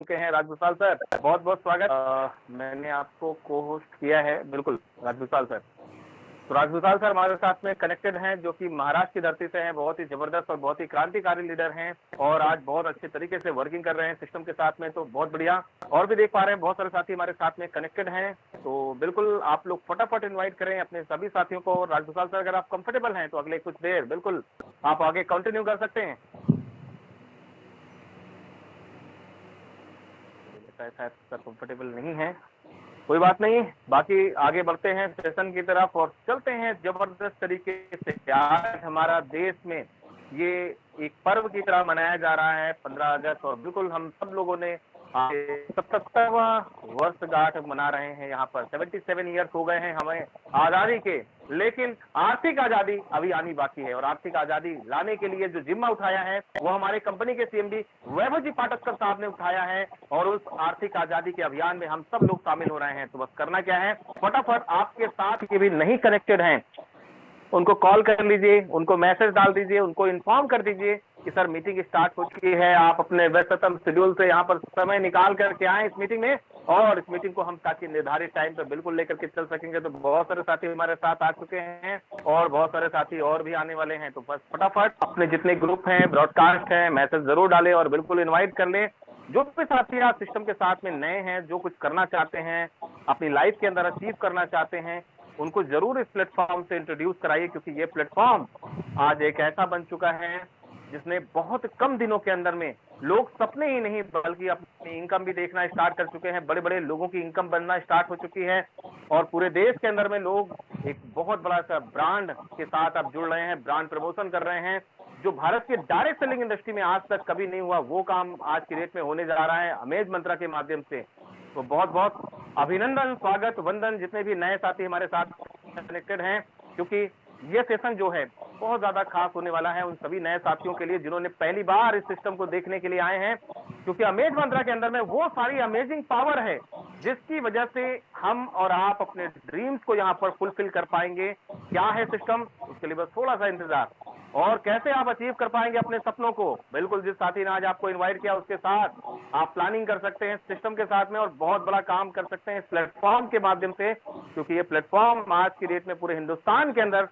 चुके हैं राजभूषाल सर, बहुत बहुत स्वागत। मैंने आपको को होस्ट किया है, बिल्कुल राजभूषाल सर। तो राजभूषाल सर हमारे साथ में कनेक्टेड हैं, जो कि महाराष्ट्र की धरती से हैं, बहुत ही जबरदस्त और बहुत ही क्रांतिकारी लीडर हैं और आज बहुत अच्छे तरीके से वर्किंग कर रहे हैं सिस्टम के साथ में, तो बहुत बढ़िया। और भी देख पा रहे हैं बहुत सारे साथी हमारे साथ में कनेक्टेड हैं, तो बिल्कुल आप लोग फटाफट इन्वाइट करें अपने सभी साथियों को। राजभूषाल सर अगर आप कंफर्टेबल हैं तो अगले कुछ देर बिल्कुल आप आगे कंटिन्यू कर सकते हैं। शायद सर कंफर्टेबल नहीं है, कोई बात नहीं, बाकी आगे बढ़ते हैं सेशन की तरफ और चलते हैं जबरदस्त तरीके से। आज हमारा देश में ये एक पर्व की तरह मनाया जा रहा है 15 अगस्त, और बिल्कुल हम सब लोगों ने 77वां वर्षगांठ मना रहे हैं। यहाँ पर 77 ईयर्स हो गए हैं हमें आजादी के, लेकिन आर्थिक आजादी अभी आनी बाकी है। और आर्थिक आजादी लाने के लिए जो जिम्मा उठाया है वो हमारे कंपनी के सीएमडी वैभव जी पाटकर साहब ने उठाया है, और उस आर्थिक आजादी के अभियान में हम सब लोग शामिल हो रहे हैं। तो बस करना क्या है, फटाफट आपके साथ के भी नहीं कनेक्टेड हैं उनको कॉल कर लीजिए, उनको मैसेज डाल दीजिए, उनको इन्फॉर्म कर दीजिए कि सर मीटिंग स्टार्ट हो चुकी है। आप अपने व्यस्ततम शेड्यूल से यहाँ पर समय निकाल करके आए इस मीटिंग में, और इस मीटिंग को हम ताकि निर्धारित टाइम पर बिल्कुल लेकर के चल सकेंगे। तो बहुत सारे साथी हमारे साथ आ चुके हैं और बहुत सारे साथी और भी आने वाले हैं। तो बस फटाफट अपने जितने ग्रुप हैं, ब्रॉडकास्ट हैं, मैसेज जरूर डालें और बिल्कुल इन्वाइट कर लें। जो भी साथी आज सिस्टम के साथ में नए हैं, जो कुछ करना चाहते हैं, अपनी लाइफ के अंदर अचीव करना चाहते हैं, उनको जरूर इस प्लेटफॉर्म से इंट्रोड्यूस कराइए, क्योंकि ये प्लेटफॉर्म आज एक ऐसा बन चुका है जिसने बहुत कम दिनों के अंदर में लोग सपने ही नहीं बल्कि अपनी इनकम भी देखना स्टार्ट कर चुके हैं। बड़े बड़े लोगों की इनकम बनना स्टार्ट हो चुकी है और पूरे देश के अंदर में लोग एक बहुत बड़ा सा ब्रांड के साथ अब जुड़ रहे हैं, ब्रांड प्रमोशन कर रहे हैं। जो भारत के डायरेक्ट सेलिंग इंडस्ट्री में आज तक कभी नहीं हुआ, वो काम आज की डेट में होने जा रहा है अमेज मंत्रा के माध्यम से। तो बहुत बहुत अभिनंदन, स्वागत, वंदन जितने भी नए साथी हमारे साथ कनेक्टेड हैं, क्योंकि ये सेशन जो है बहुत ज्यादा खास होने वाला है उन सभी नए साथियों के लिए जिन्होंने पहली बार इस सिस्टम को देखने के लिए आए हैं। क्योंकि अमेज मंत्रा के अंदर में वो सारी अमेजिंग पावर है जिसकी वजह से हम और आप अपने ड्रीम्स को यहाँ पर फुलफिल कर पाएंगे। क्या है सिस्टम, उसके लिए बस थोड़ा सा इंतजार। और कैसे आप अचीव कर पाएंगे अपने सपनों को, बिल्कुल जिस साथी ने आज आपको इनवाइट किया उसके साथ आप प्लानिंग कर सकते हैं सिस्टम के साथ में, और बहुत बड़ा काम कर सकते हैं इस प्लेटफॉर्म के माध्यम से। क्योंकि ये प्लेटफॉर्म आज की डेट में पूरे हिंदुस्तान के अंदर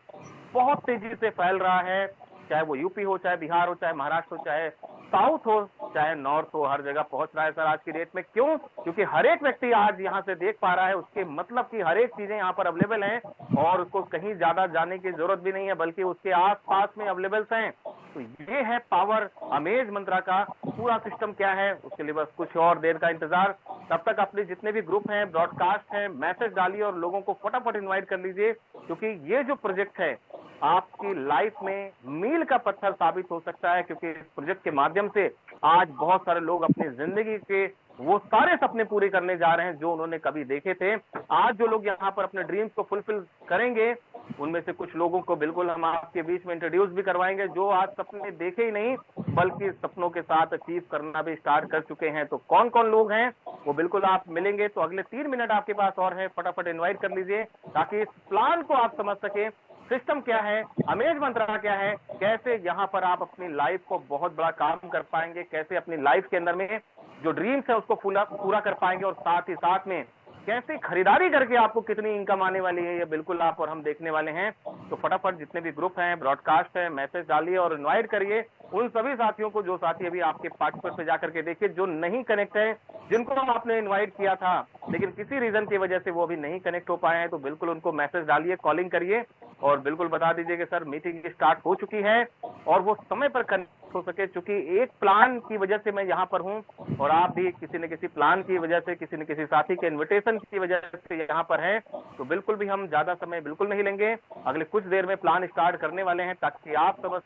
बहुत तेजी से फैल रहा है, चाहे वो यूपी हो, चाहे बिहार हो, चाहे महाराष्ट्र हो, चाहे साउथ हो, चाहे नॉर्थ हो, हर जगह पहुंच रहा है सर आज की डेट में। क्यों? क्योंकि हर एक व्यक्ति आज यहाँ से देख पा रहा है, उसके मतलब की हर एक चीजें यहाँ पर अवेलेबल हैं और उसको कहीं ज्यादा जाने की जरूरत भी नहीं है, बल्कि उसके आसपास में अवेलेबल हैं। तो ये है पावर अमेज मंत्रा का। पूरा सिस्टम क्या है उसके लिए बस कुछ और देर का इंतजार। तब तक अपने जितने भी ग्रुप हैं, ब्रॉडकास्ट हैं, मैसेज डालिए और लोगों को फटाफट इन्वाइट कर लीजिए, क्योंकि ये जो प्रोजेक्ट है आपकी लाइफ में मील का पत्थर साबित हो सकता है। क्योंकि इस प्रोजेक्ट के माध्यम से आज बहुत सारे लोग अपनी जिंदगी के वो सारे सपने पूरे करने जा रहे हैं जो उन्होंने कभी देखे थे। आज जो लोग यहाँ पर अपने ड्रीम्स को फुलफिल करेंगे उनमें से कुछ लोगों को बिल्कुल हम आपके बीच में इंट्रोड्यूस भी करवाएंगे, जो आज सपने देखे ही नहीं बल्कि सपनों के साथ अचीव करना भी स्टार्ट कर चुके हैं। तो कौन कौन लोग हैं वो बिल्कुल आप मिलेंगे। तो अगले 3 मिनट आपके पास और है, फटाफट इन्वाइट कर लीजिए ताकि इस प्लान को आप समझ सके। सिस्टम क्या है, अमेज मंत्रा क्या है, कैसे यहाँ पर आप अपनी लाइफ को बहुत बड़ा काम कर पाएंगे, कैसे अपनी लाइफ के अंदर में जो ड्रीम्स है उसको पूरा कर पाएंगे, और साथ ही साथ में कैसे खरीदारी करके आपको कितनी इनकम आने वाली है, ये बिल्कुल आप और हम देखने वाले हैं। तो फटाफट जितने भी ग्रुप हैं, ब्रॉडकास्ट है, मैसेज डालिए और इनवाइट करिए उन सभी साथियों को जो साथी अभी आपके पार्टिसिपेट पे जाकर के देखिए, जो नहीं कनेक्ट है, जिनको आपने इन्वाइट किया था लेकिन किसी रीजन की वजह से वो अभी नहीं कनेक्ट हो पाए हैं। तो बिल्कुल उनको मैसेज डालिए, कॉलिंग करिए और बिल्कुल बता दीजिए कि सर मीटिंग स्टार्ट हो चुकी है, और वो समय पर कनेक्ट हो सके। क्योंकि एक प्लान की वजह से मैं यहाँ पर हूँ और आप भी किसी न किसी प्लान की वजह से, किसी न किसी साथी के इन्विटेशन की वजह से यहाँ पर हैं। तो बिल्कुल भी हम ज्यादा समय बिल्कुल नहीं लेंगे, अगले कुछ देर में प्लान स्टार्ट करने वाले हैं ताकि आप समझ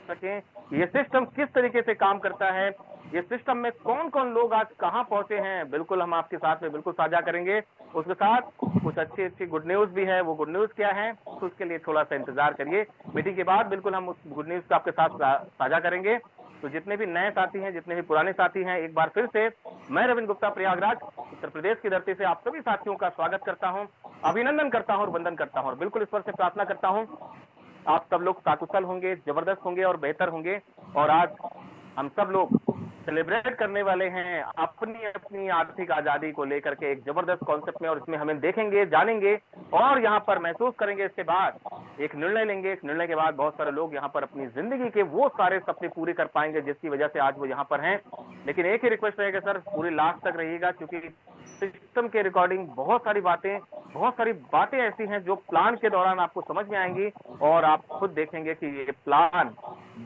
सकें ये सिस्टम किस तरीके से काम करता है, ये सिस्टम में कौन कौन लोग आज कहां पहुंचे हैं, बिल्कुल हम आपके साथ में बिल्कुल साझा करेंगे। उसके साथ कुछ अच्छी अच्छी गुड न्यूज भी है। वो गुड न्यूज क्या है तो उसके लिए थोड़ा सा इंतजार करिए, मीटिंग के बाद बिल्कुल हम उस गुड न्यूज को आपके साथ साझा करेंगे। तो जितने भी नए साथी हैं, जितने भी पुराने साथी हैं, एक बार फिर से मैं रविंद्र गुप्ता प्रयागराज उत्तर प्रदेश की धरती से आप सभी साथियों का स्वागत करता हूं, अभिनंदन करता हूं और वंदन करता हूं, और बिल्कुल ईश्वर से प्रार्थना करता हूं आप सब लोग साकुशल होंगे, जबरदस्त होंगे और बेहतर होंगे। और आज हम सब लोग सेलिब्रेट करने वाले हैं अपनी अपनी आर्थिक आजादी को लेकर के एक जबरदस्त कॉन्सेप्ट में, और इसमें हमें देखेंगे, जानेंगे और यहाँ पर महसूस करेंगे। इसके बाद एक निर्णय लेंगे, इस निर्णय के बाद बहुत सारे लोग यहाँ पर अपनी जिंदगी के वो सारे सपने पूरे कर पाएंगे जिसकी वजह से आज वो यहाँ पर हैं। लेकिन एक ही रिक्वेस्ट रहेगा सर, पूरे लास्ट तक रहिएगा, क्योंकि सिस्टम के रिकॉर्डिंग बहुत सारी बातें ऐसी हैं जो प्लान के दौरान आपको समझ में आएंगी, और आप खुद देखेंगे कि ये प्लान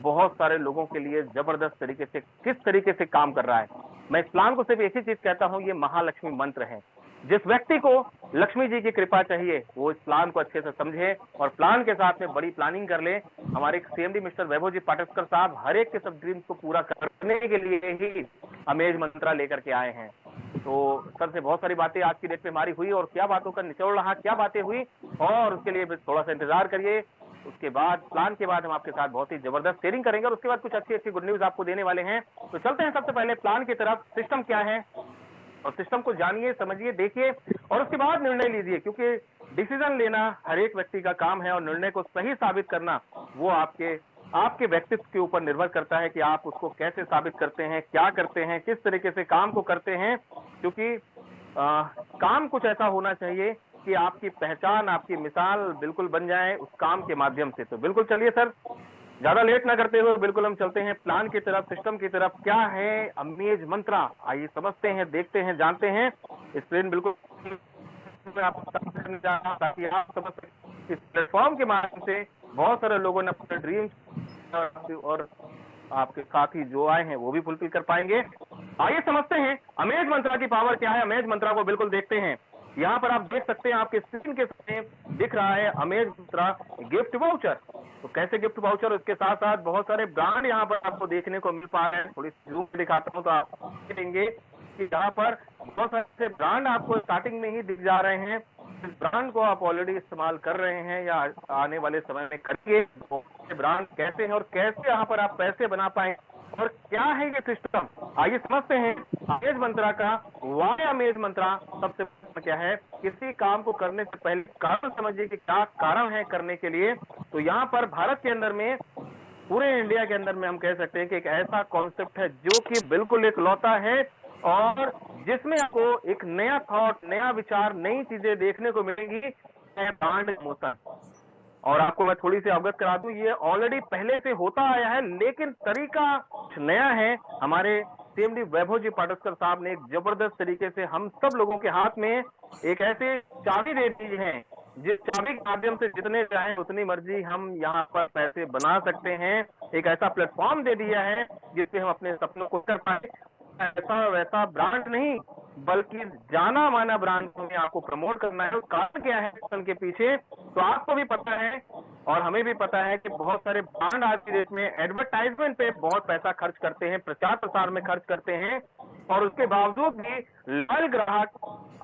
बहुत सारे लोगों के लिए जबरदस्त तरीके से किस तरीके से काम कर रहा है। मैं इस प्लान को सिर्फ एक ही चीज कहता हूं, ये महालक्ष्मी मंत्र है। जिस व्यक्ति को लक्ष्मी जी की कृपा चाहिए वो इस प्लान को अच्छे से समझे और प्लान के साथ में बड़ी प्लानिंग कर ले। हमारे सीएमडी मिस्टर वैभव जी पाटस्कर साहब हर एक के सब ड्रीम्स को पूरा करने के लिए ही अमेज मंत्रा लेकर के आए हैं। तो सर से बहुत सारी बातें आज की डेट पे हमारी हुई, और क्या बातों का निचोड़ रहा, क्या बातें हुई, और उसके लिए थोड़ा सा इंतजार करिए। उसके बाद प्लान के बाद हम आपके साथ बहुत ही जबरदस्त शेयरिंग करेंगे, और उसके बाद कुछ अच्छी गुड न्यूज आपको देने वाले हैं। तो चलते हैं सबसे पहले प्लान की तरफ। सिस्टम क्या है, और सिस्टम को जानिए, समझिए, देखिए, और उसके बाद निर्णय लीजिए, क्योंकि डिसीजन लेना हर एक व्यक्ति का काम है और निर्णय को सही साबित करना वो आपके व्यक्तित्व के ऊपर निर्भर करता है कि आप उसको कैसे साबित करते हैं, क्या करते हैं, किस तरीके से काम को करते हैं। क्योंकि काम कुछ ऐसा होना चाहिए कि आपकी पहचान, आपकी मिसाल बिल्कुल बन जाए उस काम के माध्यम से। तो बिल्कुल चलिए सर, ज्यादा लेट ना करते हुए बिल्कुल हम चलते हैं प्लान की तरफ, सिस्टम की तरफ। क्या है अमेज मंत्रा, आइए समझते हैं, देखते हैं, जानते हैं। स्क्रीन बिल्कुल आप ताकि आप समझ सकें। इस प्लेटफॉर्म के माध्यम से बहुत सारे लोगों ने अपने ड्रीम्स और आपके साथ ही जो आए हैं वो भी फुलफिल कर पाएंगे। आइए समझते हैं अमेज मंत्रा की पावर क्या है। अमेज मंत्रा को बिल्कुल देखते हैं। यहाँ पर आप देख सकते हैं, आपके स्क्रीन के सामने दिख रहा है अमेज मंत्रा गिफ्ट वाउचर। तो कैसे गिफ्ट वाउचर, उसके साथ साथ बहुत सारे ब्रांड यहाँ पर आपको देखने को मिल पा रहे हैं। थोड़ी जूम दिखाता हूँ तो आप देखेंगे कि यहाँ पर बहुत सारे ब्रांड आपको स्टार्टिंग में ही दिख जा रहे हैं। इस ब्रांड को आप ऑलरेडी इस्तेमाल कर रहे हैं या आने वाले समय में करिए। ब्रांड कैसे हैं और कैसे यहाँ पर आप पैसे बना पाए, और क्या है ये सिस्टम, आइए समझते हैं अमेज मंत्रा का। वाय अमेज मंत्रा सबसे क्या है, किसी काम को करने से पहले कारण समझिए कि क्या कारण है करने के लिए। तो यहाँ पर भारत के अंदर में, पूरे इंडिया के अंदर में हम कह सकते हैं कि एक ऐसा कॉन्सेप्ट है जो कि बिल्कुल एक लौता है, और जिसमें आपको एक नया थॉट, नया विचार, नई चीजें देखने को मिलेंगी, ब्रांड प्रमोशन। और आपको मैं थोड़ी सी अवगत करा दूं, ये ऑलरेडी पहले से होता आया है, लेकिन तरीका कुछ नया है। हमारे सीएमडी वैभव जी पाटस्कर साहब ने एक जबरदस्त तरीके से हम सब लोगों के हाथ में एक ऐसे चाबी दे दी है, जिस चाबी के माध्यम से जितने चाहे उतनी मर्जी हम यहाँ पर पैसे बना सकते हैं। एक ऐसा प्लेटफॉर्म दे दिया है जिससे हम अपने सपनों को कर पाए। ऐसा वैसा ब्रांड नहीं, बल्कि जाना माना ब्रांड को आपको प्रमोट करना है। कारण क्या है के पीछे, तो आपको भी पता है और हमें भी पता है कि बहुत सारे ब्रांड आज की डेट में एडवर्टाइजमेंट पे बहुत पैसा खर्च करते हैं, प्रचार प्रसार में खर्च करते हैं, और उसके बावजूद भी लॉयल ग्राहक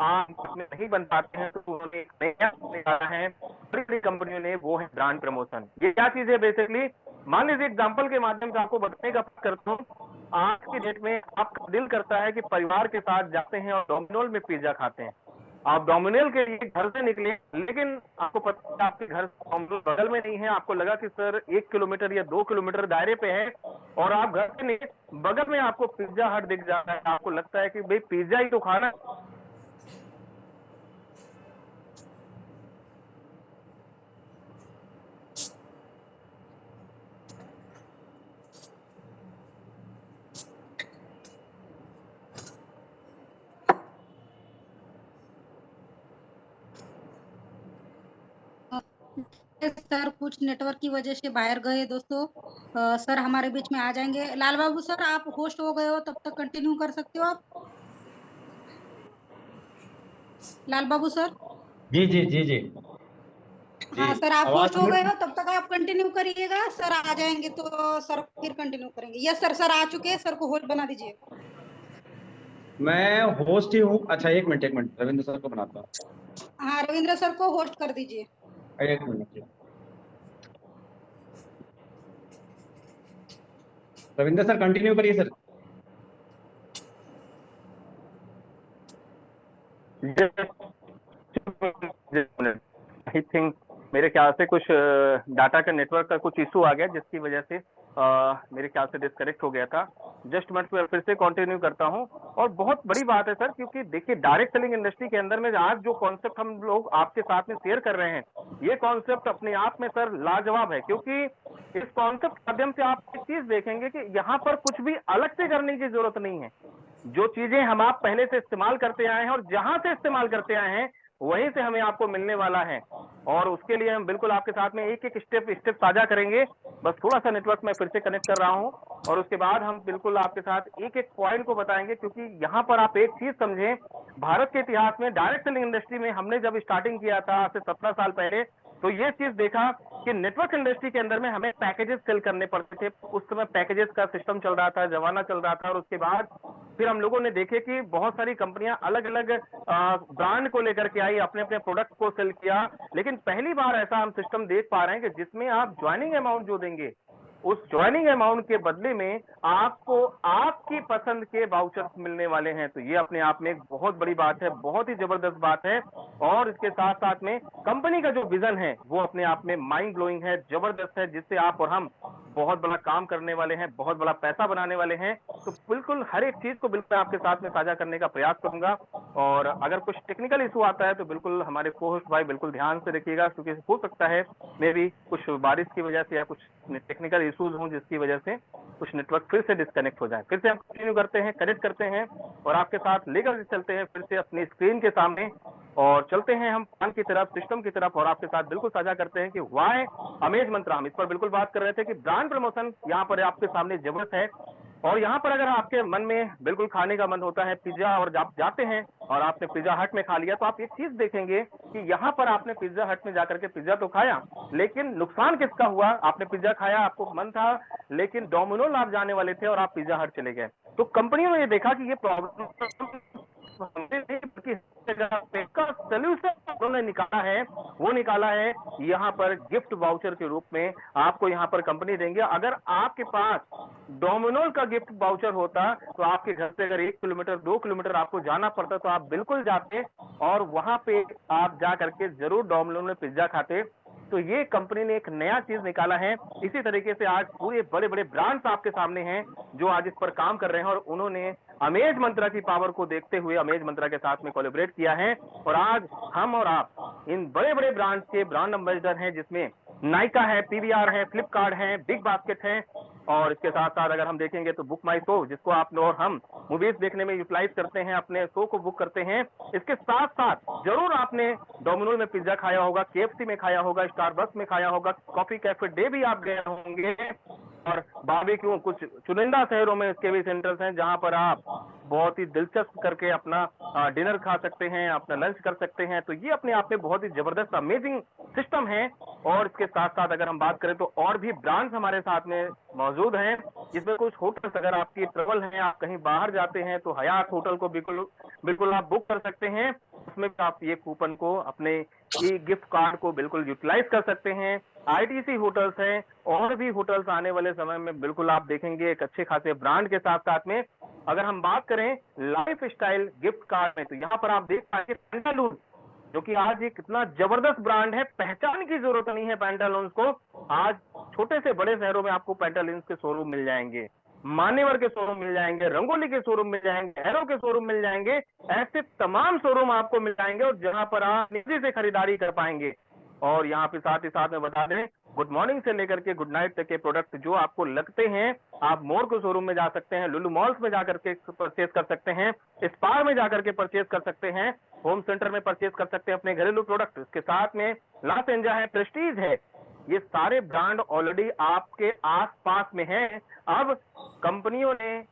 नहीं बन पाते हैं। तो उन्होंने एक नया निकाला है बड़ी बड़ी कंपनियों ने, वो है ब्रांड प्रमोशन। ये क्या चीज है बेसिकली, मान लीजिए एग्जाम्पल के माध्यम से आपको बताने का करता हूँ। आज की डेट में आपका दिल करता है कि परिवार के साथ जाते हैं और डोमिनोज में पिज्जा खाते हैं। आप डोमिनोज के लिए घर से निकले, लेकिन आपको पता है आपके घर डोमिनोज बगल में नहीं है। आपको लगा कि सर 1 किलोमीटर या 2 किलोमीटर दायरे पे है, और आप घर से निकले, बगल में आपको पिज्जा हट दिख जाता है। आपको लगता है कि भाई पिज्जा ही तो खाना। सर कुछ नेटवर्क की वजह से बाहर गए दोस्तों। सर हमारे बीच में आ जाएंगे। लाल बाबू सर आप होस्ट हो गए हो, तब तक कंटिन्यू कर सकते हो आप। लाल बाबू सर। जी जी जी जी हाँ सर आप होस्ट हो आवाज गए हो, तब तक आप कंटिन्यू करिएगा। सर आ जाएंगे तो सर फिर कंटिन्यू करेंगे। यस सर, सर आ चुके हैं, सर को होस्ट बना दीजिए। मैं होस्ट ही हूँ। अच्छा एक मिनट रविंद्र सर को बनाता हूँ। हाँ रविंद्र सर को होस्ट कर दीजिए। एक मिनट रविंद्र सर कंटिन्यू करिए सर। आई थिंक मेरे ख्याल से कुछ डाटा का नेटवर्क का कुछ इशू आ गया, जिसकी वजह से मेरे ख्याल से डिस्कनेक्ट हो गया था। जस्ट मिनट में फिर से कंटिन्यू करता हूं। और बहुत बड़ी बात है सर, क्योंकि देखिए डायरेक्ट सेलिंग इंडस्ट्री के अंदर में आज जो कॉन्सेप्ट हम लोग आपके साथ में शेयर कर रहे हैं, ये कॉन्सेप्ट अपने आप में सर लाजवाब है। क्योंकि इस कॉन्सेप्ट के माध्यम से आप एक चीज देखेंगे कि यहाँ पर कुछ भी अलग से करने की जरूरत नहीं है। जो चीजें हम आप पहले से इस्तेमाल करते आए हैं और जहां से इस्तेमाल करते आए हैं वहीं से हमें आपको मिलने वाला है। और उसके लिए हम बिल्कुल आपके साथ में एक एक स्टेप साझा करेंगे। बस थोड़ा सा नेटवर्क में फिर से कनेक्ट कर रहा हूं और उसके बाद हम बिल्कुल आपके साथ एक एक पॉइंट को बताएंगे। क्योंकि यहाँ पर आप एक चीज समझें, भारत के इतिहास में डायरेक्ट सेलिंग इंडस्ट्री में हमने जब स्टार्टिंग किया था आज से 17 साल पहले, तो ये चीज देखा कि नेटवर्क इंडस्ट्री के अंदर में हमें पैकेजेस सेल करने पड़ते थे। उस समय पैकेजेस का सिस्टम चल रहा था, जमाना चल रहा था। और उसके बाद फिर हम लोगों ने देखे कि बहुत सारी कंपनियां अलग अलग ब्रांड को लेकर के आई, अपने अपने प्रोडक्ट को सेल किया। लेकिन पहली बार ऐसा हम सिस्टम देख पा रहे हैं कि जिसमें आप ज्वाइनिंग अमाउंट जो देंगे, उस ज्वाइनिंग अमाउंट के बदले में आपको आपकी पसंद के वाउचर्स मिलने वाले हैं। तो ये अपने आप में एक बहुत बड़ी बात है, बहुत ही जबरदस्त बात है। और इसके साथ साथ में कंपनी का जो विजन है वो अपने आप में माइंड ब्लोइंग है, जबरदस्त है, जिससे आप और हम बहुत बड़ा काम करने वाले हैं, बहुत बड़ा पैसा बनाने वाले हैं। तो बिल्कुल हर एक चीज को बिल्कुल आपके साथ में साझा करने का प्रयास करूंगा। और अगर कुछ टेक्निकल इशू आता है तो बिल्कुल हमारे को होस्ट भाई बिल्कुल ध्यान से देखिएगा, क्योंकि हो सकता है मे भी कुछ बारिश की वजह से या कुछ टेक्निकल इश्यूज हों जिसकी वजह से कुछ नेटवर्क फिर से डिस्कनेक्ट हो जाए। फिर से हम कंटिन्यू करते हैं, कनेक्ट करते हैं और आपके साथ लेकर चलते हैं फिर से अपनी स्क्रीन के सामने और चलते हैं हम प्लान की तरफ, सिस्टम की तरफ। और आपके साथ बिल्कुल साझा करते हैं कि वाई अमेज मंत्रा, हम इस पर बिल्कुल बात कर रहे थे कि ब्रांड प्रमोशन यहाँ पर आपके सामने जबरदस्त है। और यहाँ पर अगर आपके मन में बिल्कुल खाने का मन होता है पिज्जा, और आप जाते हैं और आपने पिज्जा हट में खा लिया, तो आप एक चीज देखेंगे कि यहाँ पर आपने पिज्जा हट में जाकर के पिज्जा तो खाया, लेकिन नुकसान किसका हुआ? आपने पिज्जा खाया, आपको मन था, लेकिन डोमिनोज आप जाने वाले थे और आप पिज्जा हट चले गए। तो कंपनियों ने ये देखा कि ये प्रॉब्लम सोल्यूशन उन्होंने निकाला है, वो निकाला है यहाँ पर गिफ्ट वाउचर के रूप में आपको यहाँ पर कंपनी देंगे। अगर आपके पास डोमिनोज का गिफ्ट वाउचर होता तो आपके घर से अगर 1 किलोमीटर 2 किलोमीटर आपको जाना पड़ता तो आप बिल्कुल जाते और वहां पे आप जा करके जरूर डोमिनोज में पिज्जा खाते। तो ये कंपनी ने एक नया चीज निकाला है। इसी तरीके से आज पूरे बड़े बड़े ब्रांड्स आपके सामने हैं जो आज इस पर काम कर रहे हैं और उन्होंने अमेज मंत्रा की पावर को देखते हुए अमेज मंत्रा के साथ में कोलैबोरेट किया है। और आज हम और आप इन बड़े बड़े ब्रांड्स के ब्रांड एम्बेसडर हैं, जिसमें नाइका है, पीवीआर है, फ्लिपकार्ट है, बिग बास्केट है। और इसके साथ साथ अगर हम देखेंगे तो बुक माई शो, जिसको आप और हम मूवीज देखने में यूटिलाइज करते हैं, अपने शो को बुक करते हैं। इसके साथ साथ जरूर आपने डोमिनोज में पिज्जा खाया होगा, केएफसी में खाया होगा, स्टारबक्स में खाया होगा, कॉफी कैफे डे भी आप गए होंगे। और बारबेक्यू कुछ चुनिंदा शहरों में इसके भी सेंटर्स हैं जहां पर आप बहुत ही दिलचस्प करके अपना डिनर खा सकते हैं, अपना लंच कर सकते हैं। तो ये अपने आप में बहुत ही जबरदस्त अमेजिंग सिस्टम है। और इसके साथ साथ अगर हम बात करें तो और भी ब्रांड्स हमारे साथ में मौजूद हैं, जिसमें कुछ होटल्स, अगर आपकी ट्रेवल है, आप कहीं बाहर जाते हैं तो हयात होटल को बिल्कुल आप बुक कर सकते हैं। उसमें आप ये कूपन को, अपने ई गिफ्ट कार्ड को बिल्कुल यूटिलाइज कर सकते हैं। आईटीसी होटल्स हैं और भी होटल्स आने वाले समय में बिल्कुल आप देखेंगे एक अच्छे खासे ब्रांड के साथ साथ में। अगर हम बात करें लाइफ स्टाइल गिफ्ट कार्ड में, तो यहाँ पर आप देख पाएंगे पैंटालून, जो कि आज एक कितना जबरदस्त ब्रांड है। पहचान की जरूरत नहीं है पैंटालून्स को, आज छोटे से बड़े शहरों में आपको पैंटालून्स के शोरूम मिल जाएंगे, मान्यवर के शोरूम मिल जाएंगे, रंगोली के शोरूम मिल जाएंगे, एरो के शोरूम मिल जाएंगे। ऐसे तमाम शोरूम आपको मिल जाएंगे और जहां पर आप निजी से खरीदारी कर पाएंगे। और यहाँ पे साथ ही साथ में बता दें, गुड मॉर्निंग से लेकर के गुड नाइट तक के प्रोडक्ट जो आपको लगते हैं, आप मोर के शोरूम में जा सकते हैं, लुलु मॉल्स में जाकर के परचेज कर सकते हैं, स्पार में जाकर के परचेज कर सकते हैं, होम सेंटर में परचेज कर सकते हैं अपने घरेलू प्रोडक्ट। इसके साथ में लास एंजा है, प्रेस्टीज है, ये सारे ब्रांड ऑलरेडी आपके आसपास में हैं। अब कंपनियों ने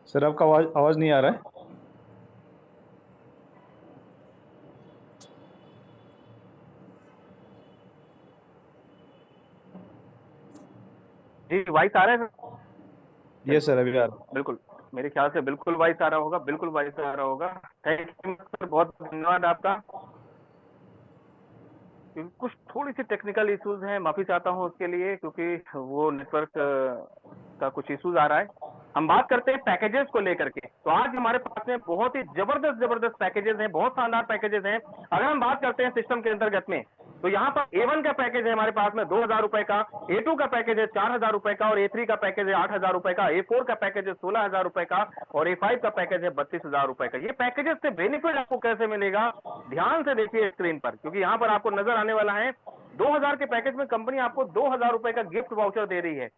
सर आपका आवाज नहीं आ रहा है। जी वॉइस आ रहा है सर? यस सर, अभी आ रहा है। बिल्कुल, मेरे ख्याल से बिल्कुल वॉइस आ रहा होगा, बिल्कुल वॉइस आ रहा होगा। थैंक यू सर, बहुत धन्यवाद आपका। क्योंकि कुछ थोड़ी सी टेक्निकल इश्यूज हैं, माफी चाहता हूं उसके लिए, क्योंकि वो नेटवर्क का कुछ इश्यूज आ रहा है। हम बात करते हैं पैकेजेस को लेकर के। तो आज हमारे पास में बहुत ही जबरदस्त पैकेजेस हैं, बहुत शानदार पैकेजेस हैं। अगर हम बात करते हैं सिस्टम के अंतर्गत में, तो यहाँ पर A1 का पैकेज है हमारे पास में 2,000 रुपए का, A2 का पैकेज है 4,000 रुपए का, और A3 का पैकेज है 8,000 रुपए का, A4 का पैकेज है 16,000 रुपए का, और A5 का पैकेज है 32,000 रुपए का। ये पैकेजेस से बेनिफिट आपको कैसे मिलेगा, ध्यान से देखिए स्क्रीन पर, क्योंकि यहाँ पर आपको नजर आने वाला है 2,000 के पैकेज में कंपनी आपको 2,000 रुपए का गिफ्ट वाउचर दे रही है।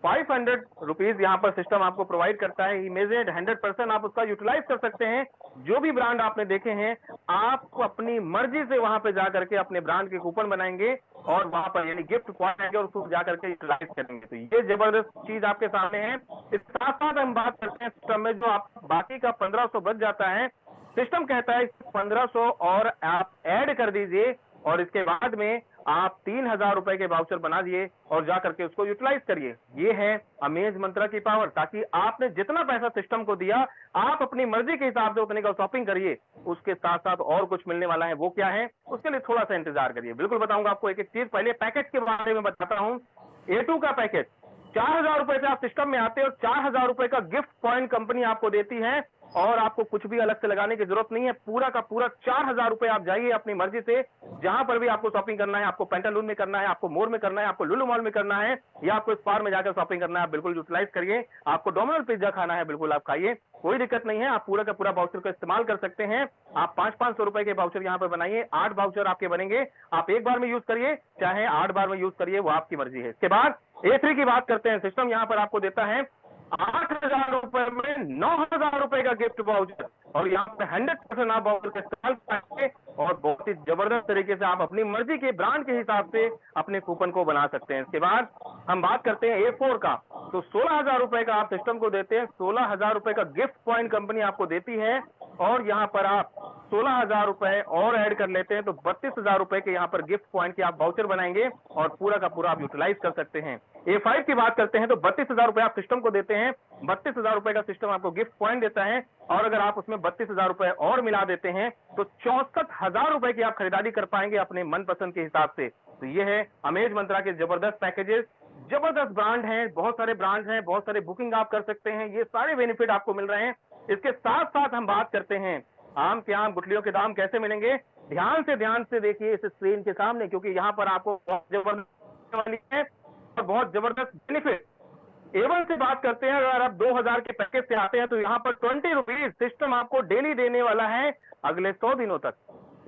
500 रुपीज यहाँ पर सिस्टम आपको प्रोवाइड करता है। इमेजिनेट 100% आप उसका यूटिलाइज कर सकते हैं। जो भी ब्रांड आपने देखे हैं, आप अपनी मर्जी से वहां पे जाकर के अपने ब्रांड के कूपन बनाएंगे और वहां पर यानी गिफ्ट पॉइंट आएंगे और उसको जाकर के यूटिलाइज करेंगे। तो ये जबरदस्त चीज आपके सामने है। इसके साथ साथ हम बात करते हैं सिस्टम में जो आप बाकी का 1500 बच जाता है, सिस्टम कहता है 1500 और आप ऐड कर दीजिए और इसके बाद में आप 3,000 रुपए के वाउचर बना दिए और जाकर के उसको यूटिलाइज करिए। ये है अमेज मंत्रा की पावर, ताकि आपने जितना पैसा सिस्टम को दिया, आप अपनी मर्जी के हिसाब से उतने का शॉपिंग करिए। उसके साथ साथ और कुछ मिलने वाला है, वो क्या है, उसके लिए थोड़ा सा इंतजार करिए। बिल्कुल बताऊंगा आपको एक एक चीज। पहले पैकेज के बारे में बताता हूं। A2 का पैकेज 4,000 रुपए से आप सिस्टम में आते हैं और 4,000 रुपए का गिफ्ट पॉइंट कंपनी आपको देती है और आपको कुछ भी अलग से लगाने की जरूरत नहीं है। पूरा का पूरा 4,000 रुपए आप जाइए अपनी मर्जी से, जहां पर भी आपको शॉपिंग करना है, आपको पेंटालून में करना है, आपको मोर में करना है, आपको लुलु मॉल में करना है, या आपको स्पार में जाकर शॉपिंग करना है, आप बिल्कुल यूटिलाइज करिए। आपको डोमिनोज पिज्जा खाना है, बिल्कुल आप खाइए, कोई दिक्कत नहीं है। आप पूरा का पूरा वाउचर का इस्तेमाल कर सकते हैं। आप 500-500 रुपए के वाउचर यहाँ पर बनाइए, 8 वाउचर आपके बनेंगे। आप एक बार में यूज करिए, चाहे 8 बार में यूज करिए, वो आपकी मर्जी है। इसके बाद A3 की बात करते हैं। सिस्टम यहाँ पर आपको देता है 8,000 रुपए में 9,000 रुपए का गिफ्ट वाउचर, और यहाँ पे 100% आप वाउचर का इस्तेमाल करेंगे और बहुत ही जबरदस्त तरीके से आप अपनी मर्जी के ब्रांड के हिसाब से अपने कूपन को बना सकते हैं। इसके बाद हम बात करते हैं A4 का। तो 16,000 रुपए का आप सिस्टम को देते हैं, 16,000 रुपए का गिफ्ट पॉइंट कंपनी आपको देती है, और यहाँ पर आप 16,000 रुपए और ऐड कर लेते हैं तो 32,000 रुपए के यहाँ पर गिफ्ट पॉइंट के आप वाउचर बनाएंगे और पूरा का पूरा आप यूटिलाइज कर सकते हैं। A5 की बात करते हैं तो 32,000 रुपए आप सिस्टम को देते हैं, 32,000 रुपए का सिस्टम आपको गिफ्ट पॉइंट देता है, और अगर आप उसमें 32,000 रुपए और मिला देते हैं तो 64,000 रुपए की आप खरीदारी कर पाएंगे अपने मनपसंद के हिसाब से। तो ये है अमेज मंत्रा के जबरदस्त पैकेजेस। जबरदस्त ब्रांड हैं, बहुत सारे ब्रांड्स हैं, बहुत सारे बुकिंग आप कर सकते हैं, ये सारे बेनिफिट आपको मिल रहे हैं। इसके साथ साथ हम बात करते हैं आम के आम गुठलियों के दाम कैसे मिलेंगे। ध्यान से देखिए इस स्क्रीन के सामने, क्योंकि यहाँ पर आपको बहुत जबरदस्त वाली है और बहुत जबरदस्त बेनिफिट। A1 से बात करते हैं। अगर आप 2,000 के पैकेज से आते हैं तो यहाँ पर 20 रुपीज सिस्टम आपको डेली देने वाला है अगले 100 दिनों तक,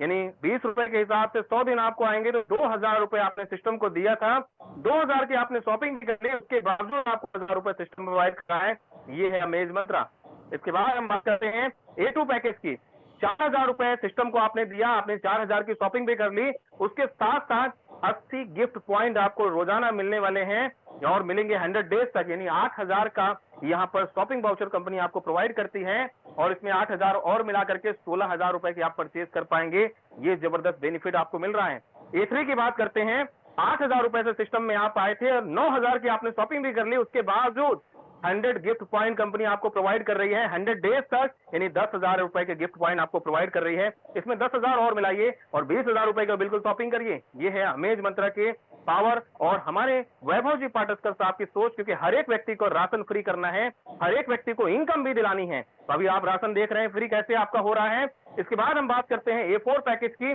यानी 20 रुपए के हिसाब से 100 दिन आपको आएंगे तो 2,000 रुपए आपने सिस्टम को दिया था, 2,000 की आपने शॉपिंग कर ली, उसके बावजूद आपको 1,000 रुपए सिस्टम प्रोवाइड कर रहा है। ये है अमेज मंत्रा। इसके बाद हम बात करते हैं A2 पैकेज की। 4,000 रुपए सिस्टम को आपने दिया, आपने 4,000 की शॉपिंग भी कर ली, उसके साथ साथ 80 गिफ्ट पॉइंट आपको रोजाना मिलने वाले हैं और मिलेंगे 100 डेज तक, यानी 8,000 का यहाँ पर शॉपिंग वाउचर कंपनी आपको प्रोवाइड करती है और इसमें 8,000 और मिला करके 16,000 रुपए की आप परचेज कर पाएंगे। ये जबरदस्त बेनिफिट आपको मिल रहा है। A3 की बात करते हैं। 8,000 रुपए से सिस्टम में आप आए थे और 9,000 की आपने शॉपिंग भी कर ली, उसके बावजूद 100 गिफ्ट पॉइंट कंपनी आपको प्रोवाइड कर रही है 100 डेज तक, यानी 10,000 रुपए के गिफ्ट पॉइंट आपको प्रोवाइड कर रही है। इसमें 10,000 और मिलाइए और 20,000 रुपए का बिल्कुल शॉपिंग करिए। ये है अमेज मंत्रा के पावर और हमारे वैभव जी पाटस्कर साहब की सोच, क्योंकि हर एक व्यक्ति को राशन फ्री करना है, हर एक व्यक्ति को इनकम भी दिलानी है। तो अभी आप राशन देख रहे हैं फ्री कैसे आपका हो रहा है। इसके बाद हम बात करते हैं A4 पैकेज की।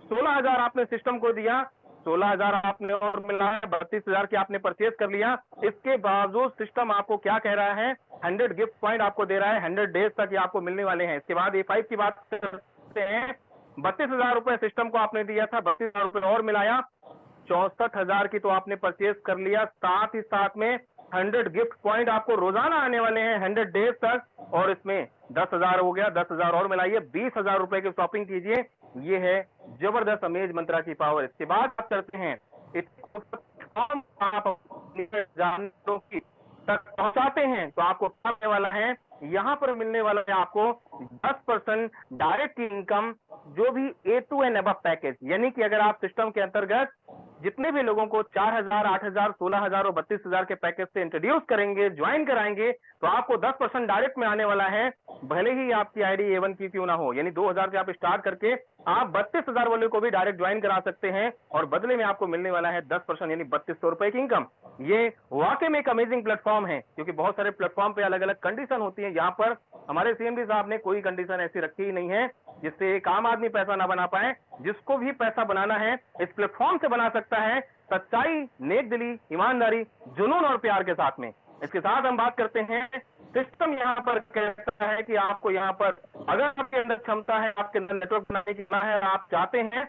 16,000 आपने सिस्टम को दिया, 16,000 आपने और मिला है, 32,000 की आपने परचेज कर लिया। इसके बावजूद सिस्टम आपको क्या कह रहा है, 100 गिफ्ट पॉइंट आपको दे रहा है, 100 डेज तक ये आपको मिलने वाले हैं। इसके बाद A5 की बात करते हैं। 32,000 रुपए सिस्टम को आपने दिया था, 32,000 रुपए और मिलाया, 64,000 की तो आपने परचेज कर लिया। साथ ही साथ में 100 गिफ्ट पॉइंट आपको रोजाना आने वाले हैं 100 डेज तक, और इसमें 10,000 हो गया, 10,000 और मिलाइए, 20,000 रुपए की शॉपिंग कीजिए। ये है जबरदस्त अमेज मंत्रा की पावर। इसके बाद बात करते हैं आप जानवरों की तक पहुंचाते हैं तो आपको क्या मिलने वाला है, यहाँ पर मिलने वाला है आपको 10% डायरेक्ट इनकम जो भी A2 एंड अबव पैकेज, यानी कि अगर आप सिस्टम के अंतर्गत जितने भी लोगों को 4,000, 8,000, 16,000 और 32,000 के पैकेज से इंट्रोड्यूस करेंगे, ज्वाइन कराएंगे, तो आपको 10% डायरेक्ट में आने वाला है, भले ही आपकी आईडी A1 की क्यों ना हो। यानी 2,000 से आप स्टार्ट करके आप 32,000 वाले को भी डायरेक्ट ज्वाइन करा सकते हैं और बदले में आपको मिलने वाला है 10% यानी 3200 रुपए की इनकम। ये वाकई में एक अमेजिंग प्लेटफॉर्म है, क्योंकि बहुत सारे प्लेटफॉर्म पे अलग अलग कंडीशन होती है। यहाँ पर हमारे सीएमडी साहब ने कोई कंडीशन ऐसी रखी ही नहीं है जिससे एक आम आदमी पैसा ना बना पाए। जिसको भी पैसा बनाना है इस प्लेटफॉर्म से बना सकता है, सच्चाई, नेक दिली, ईमानदारी, जुनून और प्यार के साथ में। इसके साथ हम बात करते हैं, सिस्टम यहाँ पर कहता है कि आपको यहाँ पर अगर आपके अंदर क्षमता है, आपके अंदर नेटवर्क बनाने की क्षमता है, आप चाहते हैं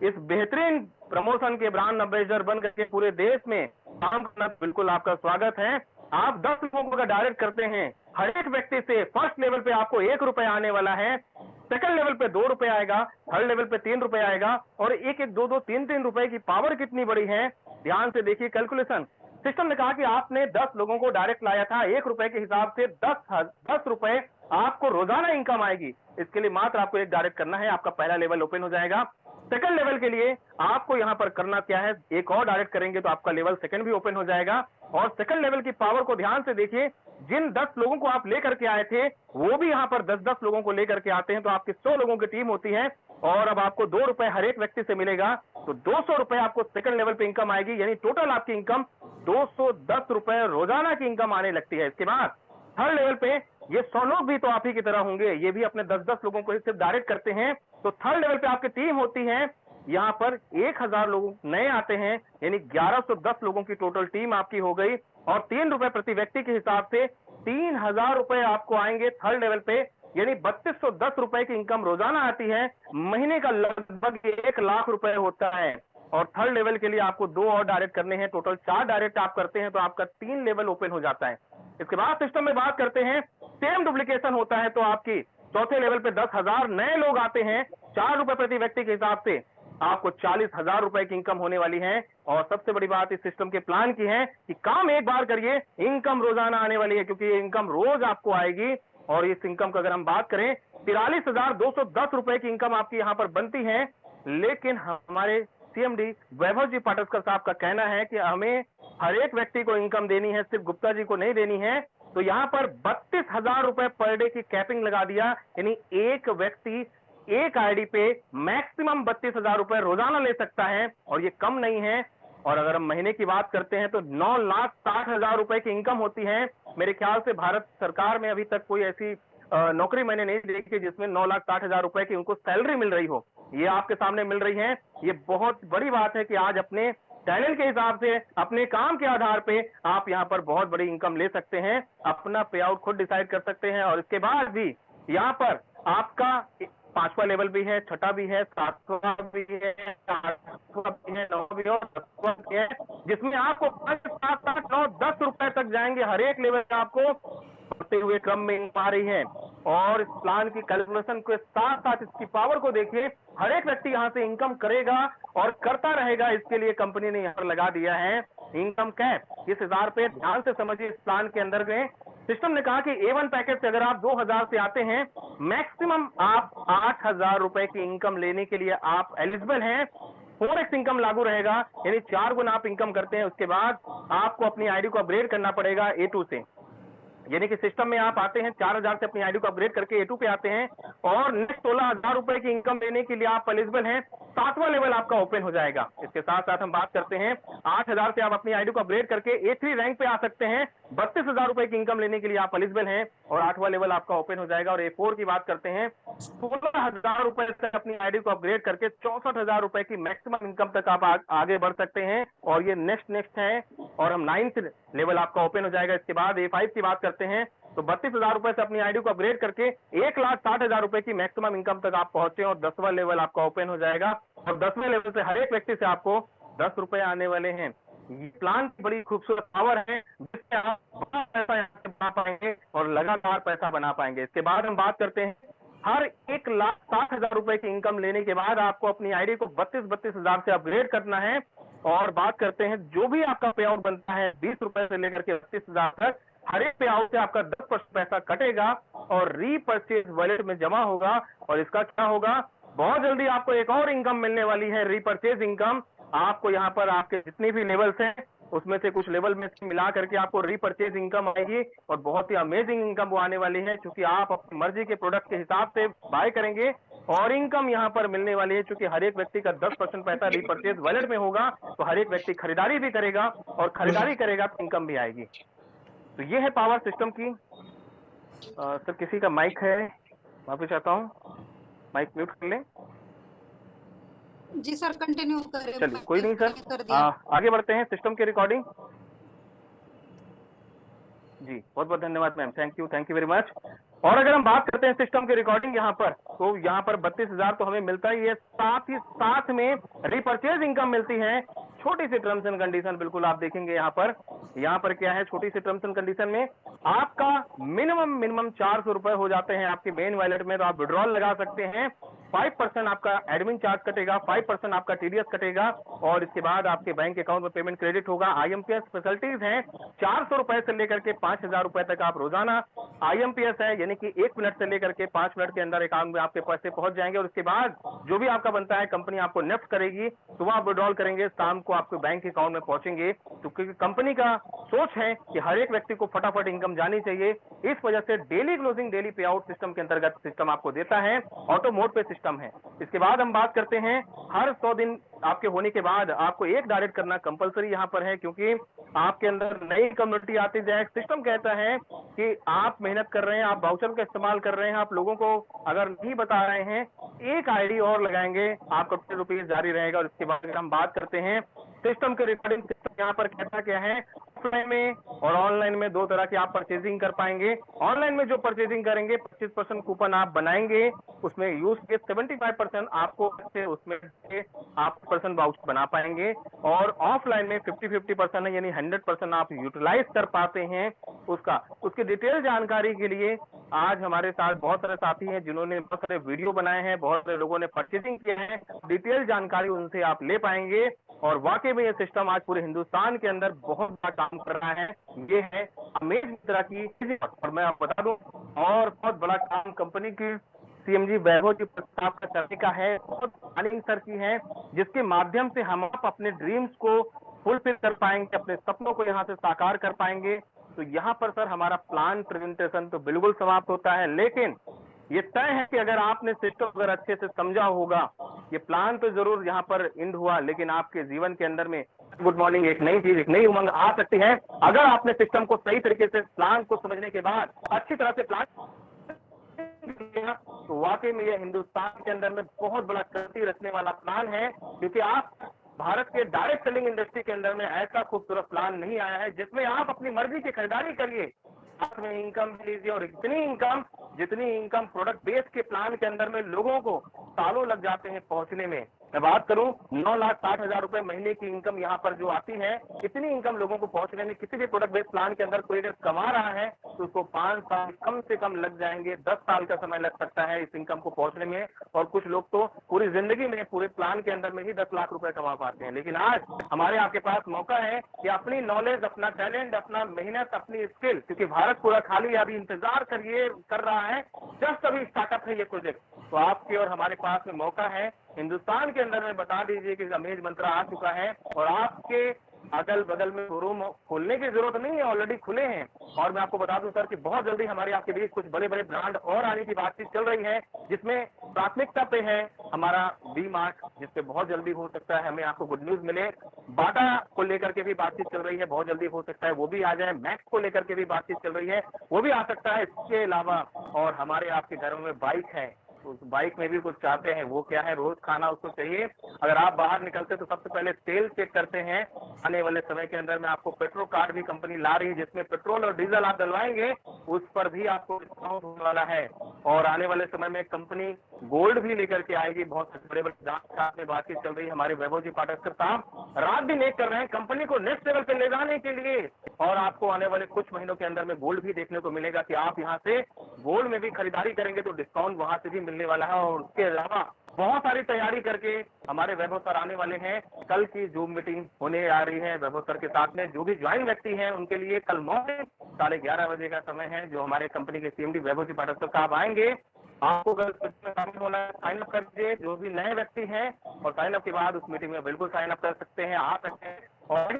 इस बेहतरीन प्रमोशन के ब्रांड एम्बेसडर बन करके पूरे देश में काम करना, बिल्कुल आपका स्वागत है। आप 10 लोगों को डायरेक्ट करते हैं, हर एक व्यक्ति से फर्स्ट लेवल पे आपको 1 रुपए आने वाला है, सेकंड लेवल पे 2 रुपए आएगा, थर्ड लेवल पे 3 रुपए आएगा, और 1-1, 2-2, 3-3 रुपए की पावर कितनी बड़ी है, ध्यान से देखिए कैलकुलेशन। सिस्टम ने कहा कि आपने 10 लोगों को डायरेक्ट लाया था, 1 रुपए के हिसाब से 10 रुपए आपको रोजाना इनकम आएगी। इसके लिए मात्र आपको एक डायरेक्ट करना है, आपका पहला लेवल ओपन हो जाएगा। सेकंड लेवल के लिए आपको यहां पर करना क्या है, एक और डायरेक्ट करेंगे तो आपका लेवल सेकंड भी ओपन हो जाएगा। और सेकंड लेवल की पावर को ध्यान से देखिए, जिन 10 लोगों को आप लेकर के आए थे वो भी यहां पर 10-10 लोगों को लेकर के आते हैं, तो आपकी 100 लोगों की टीम होती है। और अब आपको 2 रुपए हर एक व्यक्ति से मिलेगा, तो 200 रुपए आपको सेकंड लेवल पे इनकम आएगी, यानी टोटल आपकी इनकम 210 रुपए रोजाना की इनकम आने लगती है। इसके बाद थर्ड लेवल पे ये 100 लोग भी तो आप ही की तरह होंगे, ये भी अपने 10-10 लोगों को सिर्फ डायरेक्ट करते हैं, तो थर्ड लेवल पे आपकी टीम होती है, यहाँ पर 1000 लोग नए आते हैं, यानी 1110 लोगों की टोटल टीम आपकी हो गई। और 3 रुपए प्रति व्यक्ति के हिसाब से 3000 रुपए आपको आएंगे थर्ड लेवल पे, यानी 3210 रुपए की इनकम रोजाना आती है। महीने का लगभग 1 लाख रुपए होता है। और थर्ड लेवल के लिए आपको 2 और डायरेक्ट करने हैं, टोटल 4 डायरेक्ट आप करते हैं तो आपका 3 लेवल ओपन हो जाता है। इसके बाद सिस्टम में बात करते हैं, सेम डुप्लीकेशन होता है तो आपकी चौथे लेवल पे 10,000 नए लोग आते हैं, 4 रुपए प्रति व्यक्ति के हिसाब से आपको 40,000 रुपए की इनकम होने वाली है। और सबसे बड़ी बात इस सिस्टम के प्लान की है कि काम एक बार करिए, इनकम रोजाना आने वाली है, क्योंकि ये इनकम रोज आपको आएगी। और इस इनकम का अगर हम बात करें, 43,210 रुपए की इनकम आपकी यहाँ पर बनती है। लेकिन हमारे सीएमडी वैभव जी पाटस्कर साहब का कहना है कि हमें हर एक व्यक्ति को इनकम देनी है, सिर्फ गुप्ता जी को नहीं देनी है। तो यहाँ पर 32,000 रुपए पर डे की कैपिंग लगा दिया, यानी एक व्यक्ति एक आईडी पे मैक्सिमम 32,000 रुपए रोजाना ले सकता है, और ये कम नहीं है। और अगर हम महीने की बात करते हैं तो 9,60,000 रुपए की इनकम होती है। मेरे ख्याल से भारत सरकार में अभी तक कोई ऐसी नौकरी मैंने नहीं देखी जिसमें 9,60,000 रुपए की उनको सैलरी मिल रही हो। ये आपके सामने मिल रही है। ये बहुत बड़ी बात है कि आज अपने टैलेंट के हिसाब से, अपने काम के आधार पे आप यहाँ पर बहुत बड़ी इनकम ले सकते हैं, अपना पे आउट खुद डिसाइड कर सकते हैं। और इसके बाद भी यहाँ पर आपका 5वां लेवल भी है, 6वां भी है, 7वां भी है, 8वां भी है, 9वां भी है और 10वां भी है, जिसमें आपको 5, 7, 8, 9, 10 रुपए तक जाएंगे। हर एक लेवल का आपको बढ़ते हुए क्रम में इनकम आ रही है। और इस प्लान की कैलकुलेशन के साथ साथ इसकी पावर को देखिए, हर एक व्यक्ति यहाँ से इनकम करेगा और करता रहेगा। इसके लिए कंपनी ने यहाँ पर लगा दिया है इनकम कैप। इस हजार पे ध्यान से समझिए, इस प्लान के अंदर गए सिस्टम ने कहा कि A1 पैकेज से अगर आप 2000 से आते हैं, मैक्सिमम आप 8,000 रुपए की इनकम लेने के लिए आप एलिजिबल हैं। 4x इनकम लागू रहेगा, यानी 4 गुना आप इनकम करते हैं। उसके बाद आपको अपनी आईडी को अपग्रेड करना पड़ेगा A2 से, यानी कि सिस्टम में आप आते हैं 4,000 से अपनी आईडी को अपग्रेड करके A2 पे आते हैं, और नेक्स्ट 16,000 रुपए की इनकम लेने के लिए आप एलिजिबल हैं। 7वां लेवल आपका ओपन हो जाएगा। इसके साथ साथ हम बात करते हैं 8,000 से आप अपनी आईडी को अपग्रेड करके A3 रैंक पे आ सकते हैं। 32,000 रुपए की इनकम लेने के लिए आप एलिजिबल हैं, और 8वां लेवल आपका ओपन हो जाएगा। और A4 की बात करते हैं, 16,000 रुपए से अपनी आईडी को अपग्रेड करके 64,000 रुपए की मैक्सिमम इनकम तक आप आगे बढ़ सकते हैं। और ये नेक्स्ट है, और हम 9th लेवल आपका ओपन हो जाएगा। इसके बाद A5 की बात करते हैं तो 32,000 रुपए से अपनी आईडी को अपग्रेड करके 1,60,000 रुपए की मैक्सिमम इनकम तक आप पहुंचे, और 10वां लेवल आपका ओपन हो जाएगा। और 10वें लेवल से हर एक व्यक्ति से आपको 10 रुपए आने वाले हैं। ये प्लान की बड़ी खूबसूरत पावर है, जिससे आप बड़ा पैसा यहाँ से बना पाएंगे और लगातार पैसा बना पाएंगे। इसके बाद हम बात करते हैं, हर 1,60,000 रुपए की इनकम लेने के बाद आपको अपनी आईडी को 32,000 से अपग्रेड करना है। और बात करते हैं, जो भी आपका पे आउट बनता है 20 रुपए से लेकर के 32,000 तक, हर एक पे आउट से आपका 10% पैसा कटेगा और रीपरचेज वॉलेट में जमा होगा। और इसका क्या होगा, बहुत जल्दी आपको एक और इनकम मिलने वाली है, रीपरचेज इनकम। आपको यहाँ पर आपके जितनी भी लेवल्स हैं उसमें से कुछ लेवल में से मिला करके आपको रीपरचेज इनकम आएगी और बहुत ही अमेजिंग इनकम वो आने वाली है, क्योंकि आप अपनी मर्जी के प्रोडक्ट के हिसाब से बाय करेंगे और इनकम यहाँ पर मिलने वाली है। क्योंकि हर एक व्यक्ति का 10% पैसा रीपरचेज वॉलेट में होगा, तो हर एक व्यक्ति खरीदारी भी करेगा और खरीदारी करेगा तो इनकम भी आएगी। तो ये है पावर सिस्टम की। सर किसी का माइक है, माफी चाहता हूँ, माइक म्यूट कर लें। जी सर कंटिन्यू करें। चलिए कोई नहीं सर, कर दिया। आगे बढ़ते हैं सिस्टम की रिकॉर्डिंग। जी बहुत बहुत धन्यवाद ma'am, thank you very much. और अगर हम बात करते हैं सिस्टम की रिकॉर्डिंग यहाँ पर, तो यहाँ पर 32,000 तो हमें मिलता ही है, साथ ही साथ में रिपरचेज इनकम मिलती है। छोटी सी टर्म्स एंड कंडीशन बिल्कुल आप देखेंगे यहाँ पर क्या है, छोटी सी टर्म्स एंड कंडीशन में आपका मिनिमम 400 रुपए हो जाते हैं आपके मेन वॉलेट में, तो आप विड्रॉल लगा सकते हैं। 5% आपका एडमिन चार्ज कटेगा, 5% आपका टीडीएस कटेगा और इसके बाद आपके बैंक अकाउंट में पेमेंट क्रेडिट होगा। आईएमपीएस फैसिलिटीज हैं, 400 रुपए से लेकर के 5,000 रुपए तक आप रोजाना आईएमपीएस है, यानी कि 1 मिनट से लेकर के 5 मिनट के अंदर अकाउंट में आपके पैसे पहुंच जाएंगे और उसके बाद जो भी आपका बनता है कंपनी आपको नेफ्ट करेगी, तो वो आप विड्रॉल करेंगे, शाम को आपके बैंक अकाउंट में पहुंचेंगे। तो क्योंकि कंपनी का सोच है कि हर एक व्यक्ति को फटाफट इनकम जानी चाहिए, इस वजह से डेली क्लोजिंग डेली पे आउट सिस्टम के अंतर्गत सिस्टम आपको देता है, ऑटो मोड पे सिस्टम है। इसके बाद हम बात करते हैं, हर 100 दिन आपके होने के बाद आपको एक डायरेक्ट करना कंपलसरी यहाँ पर है, क्योंकि आपके अंदर नई कम्युनिटी आती जाए। सिस्टम कहता है कि आप मेहनत कर रहे हैं, आप वाउचर का इस्तेमाल कर रहे हैं, आप लोगों को अगर नहीं बता रहे हैं, एक आईडी और लगाएंगे, आपका ₹50 जारी रहेगा। और इसके बाद हम बात करते हैं सिस्टम के रिकॉर्डिंग सिस्टम यहाँ पर कहता क्या है, ऑफलाइन में और ऑनलाइन में 2 तरह की आप परचेजिंग कर पाएंगे। ऑनलाइन में जो परचेजिंग करेंगे 25% कूपन आप बनाएंगे, उसमें यूज के 75% आपको उसमें आप पर्सन वाउचर बना पाएंगे और ऑफलाइन में 50-50% है, यानी 100% आप यूटिलाइज कर पाते हैं उसकी डिटेल जानकारी के लिए आज हमारे साथ बहुत सारे साथी हैं जिन्होंने बहुत सारे वीडियो बनाए हैं, बहुत सारे लोगों ने परचेजिंग किए हैं, डिटेल जानकारी उनसे आप ले पाएंगे। और वाकई में ये सिस्टम आज पूरे हिंदुस्तान के अंदर बहुत बड़ा काम कर रहा है। ये है अमेज मित्रा की, और मैं आपको बता दूं और बहुत बड़ा काम कंपनी की सीएमजी वैभव जी प्रस्ताव का करने का है, बहुत प्लानिंग सर की है, जिसके माध्यम से हम आप अपने ड्रीम्स को फुलफिल कर पाएंगे, अपने सपनों को यहाँ से साकार कर पाएंगे। तो यहाँ पर सर हमारा प्लान प्रेजेंटेशन तो बिल्कुल समाप्त होता है, लेकिन ये तय है कि अगर आपने सिस्टम अगर अच्छे से समझा होगा, ये प्लान तो जरूर यहाँ पर एंड हुआ, लेकिन आपके जीवन के अंदर में गुड मॉर्निंग एक नई चीज, एक नई उमंग आ सकती है अगर आपने सिस्टम को सही तरीके से प्लान को समझने के बाद अच्छी तरह से प्लान, तो वाकई में ये हिंदुस्तान के अंदर में बहुत बड़ा क्रांति रचने वाला प्लान है। क्योंकि आप भारत के डायरेक्ट सेलिंग इंडस्ट्री के अंदर में ऐसा खूबसूरत प्लान नहीं आया है जिसमें आप अपनी मर्जी की खरीदारी करिए, साथ में इनकम लीजिए, और जितनी इनकम प्रोडक्ट बेस के प्लान के अंदर में लोगों को सालों लग जाते हैं पहुंचने में। मैं बात करूं 9,60,000 रुपए महीने की इनकम यहाँ पर जो आती है, इतनी इनकम लोगों को पहुंचने में किसी भी प्रोडक्ट बेस्ड प्लान के अंदर कोई अगर कमा रहा है तो उसको 5 साल कम से कम लग जाएंगे, 10 साल का समय लग सकता है इस इनकम को पहुंचने में। और कुछ लोग तो पूरी जिंदगी में पूरे प्लान के अंदर में ही 10 लाख रुपए कमा पाते हैं। लेकिन आज हमारे आपके पास मौका है कि अपनी नॉलेज, अपना टैलेंट, अपना मेहनत, अपनी स्किल, क्योंकि भारत पूरा खाली अभी इंतजार कर रहा है, जस्ट अभी स्टार्टअप है ये प्रोजेक्ट, तो आपके और हमारे पास में मौका है। हिंदुस्तान के अंदर में बता दीजिए कि अमेज मंत्रा आ चुका है और आपके अगल बगल में शोरूम खोलने की जरूरत नहीं है, ऑलरेडी खुले हैं। और मैं आपको बता दूं सर कि बहुत जल्दी हमारे आपके बीच कुछ बड़े बड़े ब्रांड और आने की बातचीत चल रही है, जिसमें प्राथमिकता पे है हमारा वी मार्ट, जिसपे बहुत जल्दी हो सकता है हमें आपको गुड न्यूज मिले। बाटा को लेकर के भी बातचीत चल रही है, बहुत जल्दी हो सकता है वो भी आ जाए। मैक्स को लेकर के भी बातचीत चल रही है, वो भी आ सकता है। इसके अलावा और हमारे आपके घरों में बाइक है, उस बाइक में भी कुछ चाहते हैं, वो क्या है, रोज खाना उसको चाहिए। अगर आप बाहर निकलते तो सबसे पहले तेल चेक करते हैं। आने वाले समय के अंदर में आपको पेट्रोल कार्ड भी कंपनी ला रही है, जिसमें पेट्रोल और डीजल आप डलवाएंगे उस पर भी आपको डिस्काउंट होने वाला है। और आने वाले समय में कंपनी गोल्ड भी लेकर के आएगी। बहुत बड़े बड़े साथ में बातचीत चल रही है, हमारे वैभव जी पाठक साहब रात दिन एक कर रहे हैं कंपनी को नेक्स्ट लेवल पे ले जाने के लिए। और आपको आने वाले कुछ महीनों के अंदर में गोल्ड भी देखने को मिलेगा कि आप यहाँ से गोल्ड में भी खरीदारी करेंगे तो डिस्काउंट वहां से भी मिलने वाला है। और उसके अलावा बहुत सारी तैयारी करके हमारे वैभव सर आने वाले हैं। कल की जूम मीटिंग होने आ रही है वैभव सर के साथ में। जो भी ज्वाइन व्यक्ति हैं उनके लिए कल मॉर्निंग 11:30 बजे का समय है, जो हमारे कंपनी के सीएमडी वैभव जी पाठक साहब आएंगे आपको अगर इस मीटिंग में शामिल होना है साइन अप कर दीजिए, जो भी नए व्यक्ति हैं, और साइन अप के बाद उस मीटिंग में बिल्कुल साइन अप कर सकते हैं, आ सकते हैं और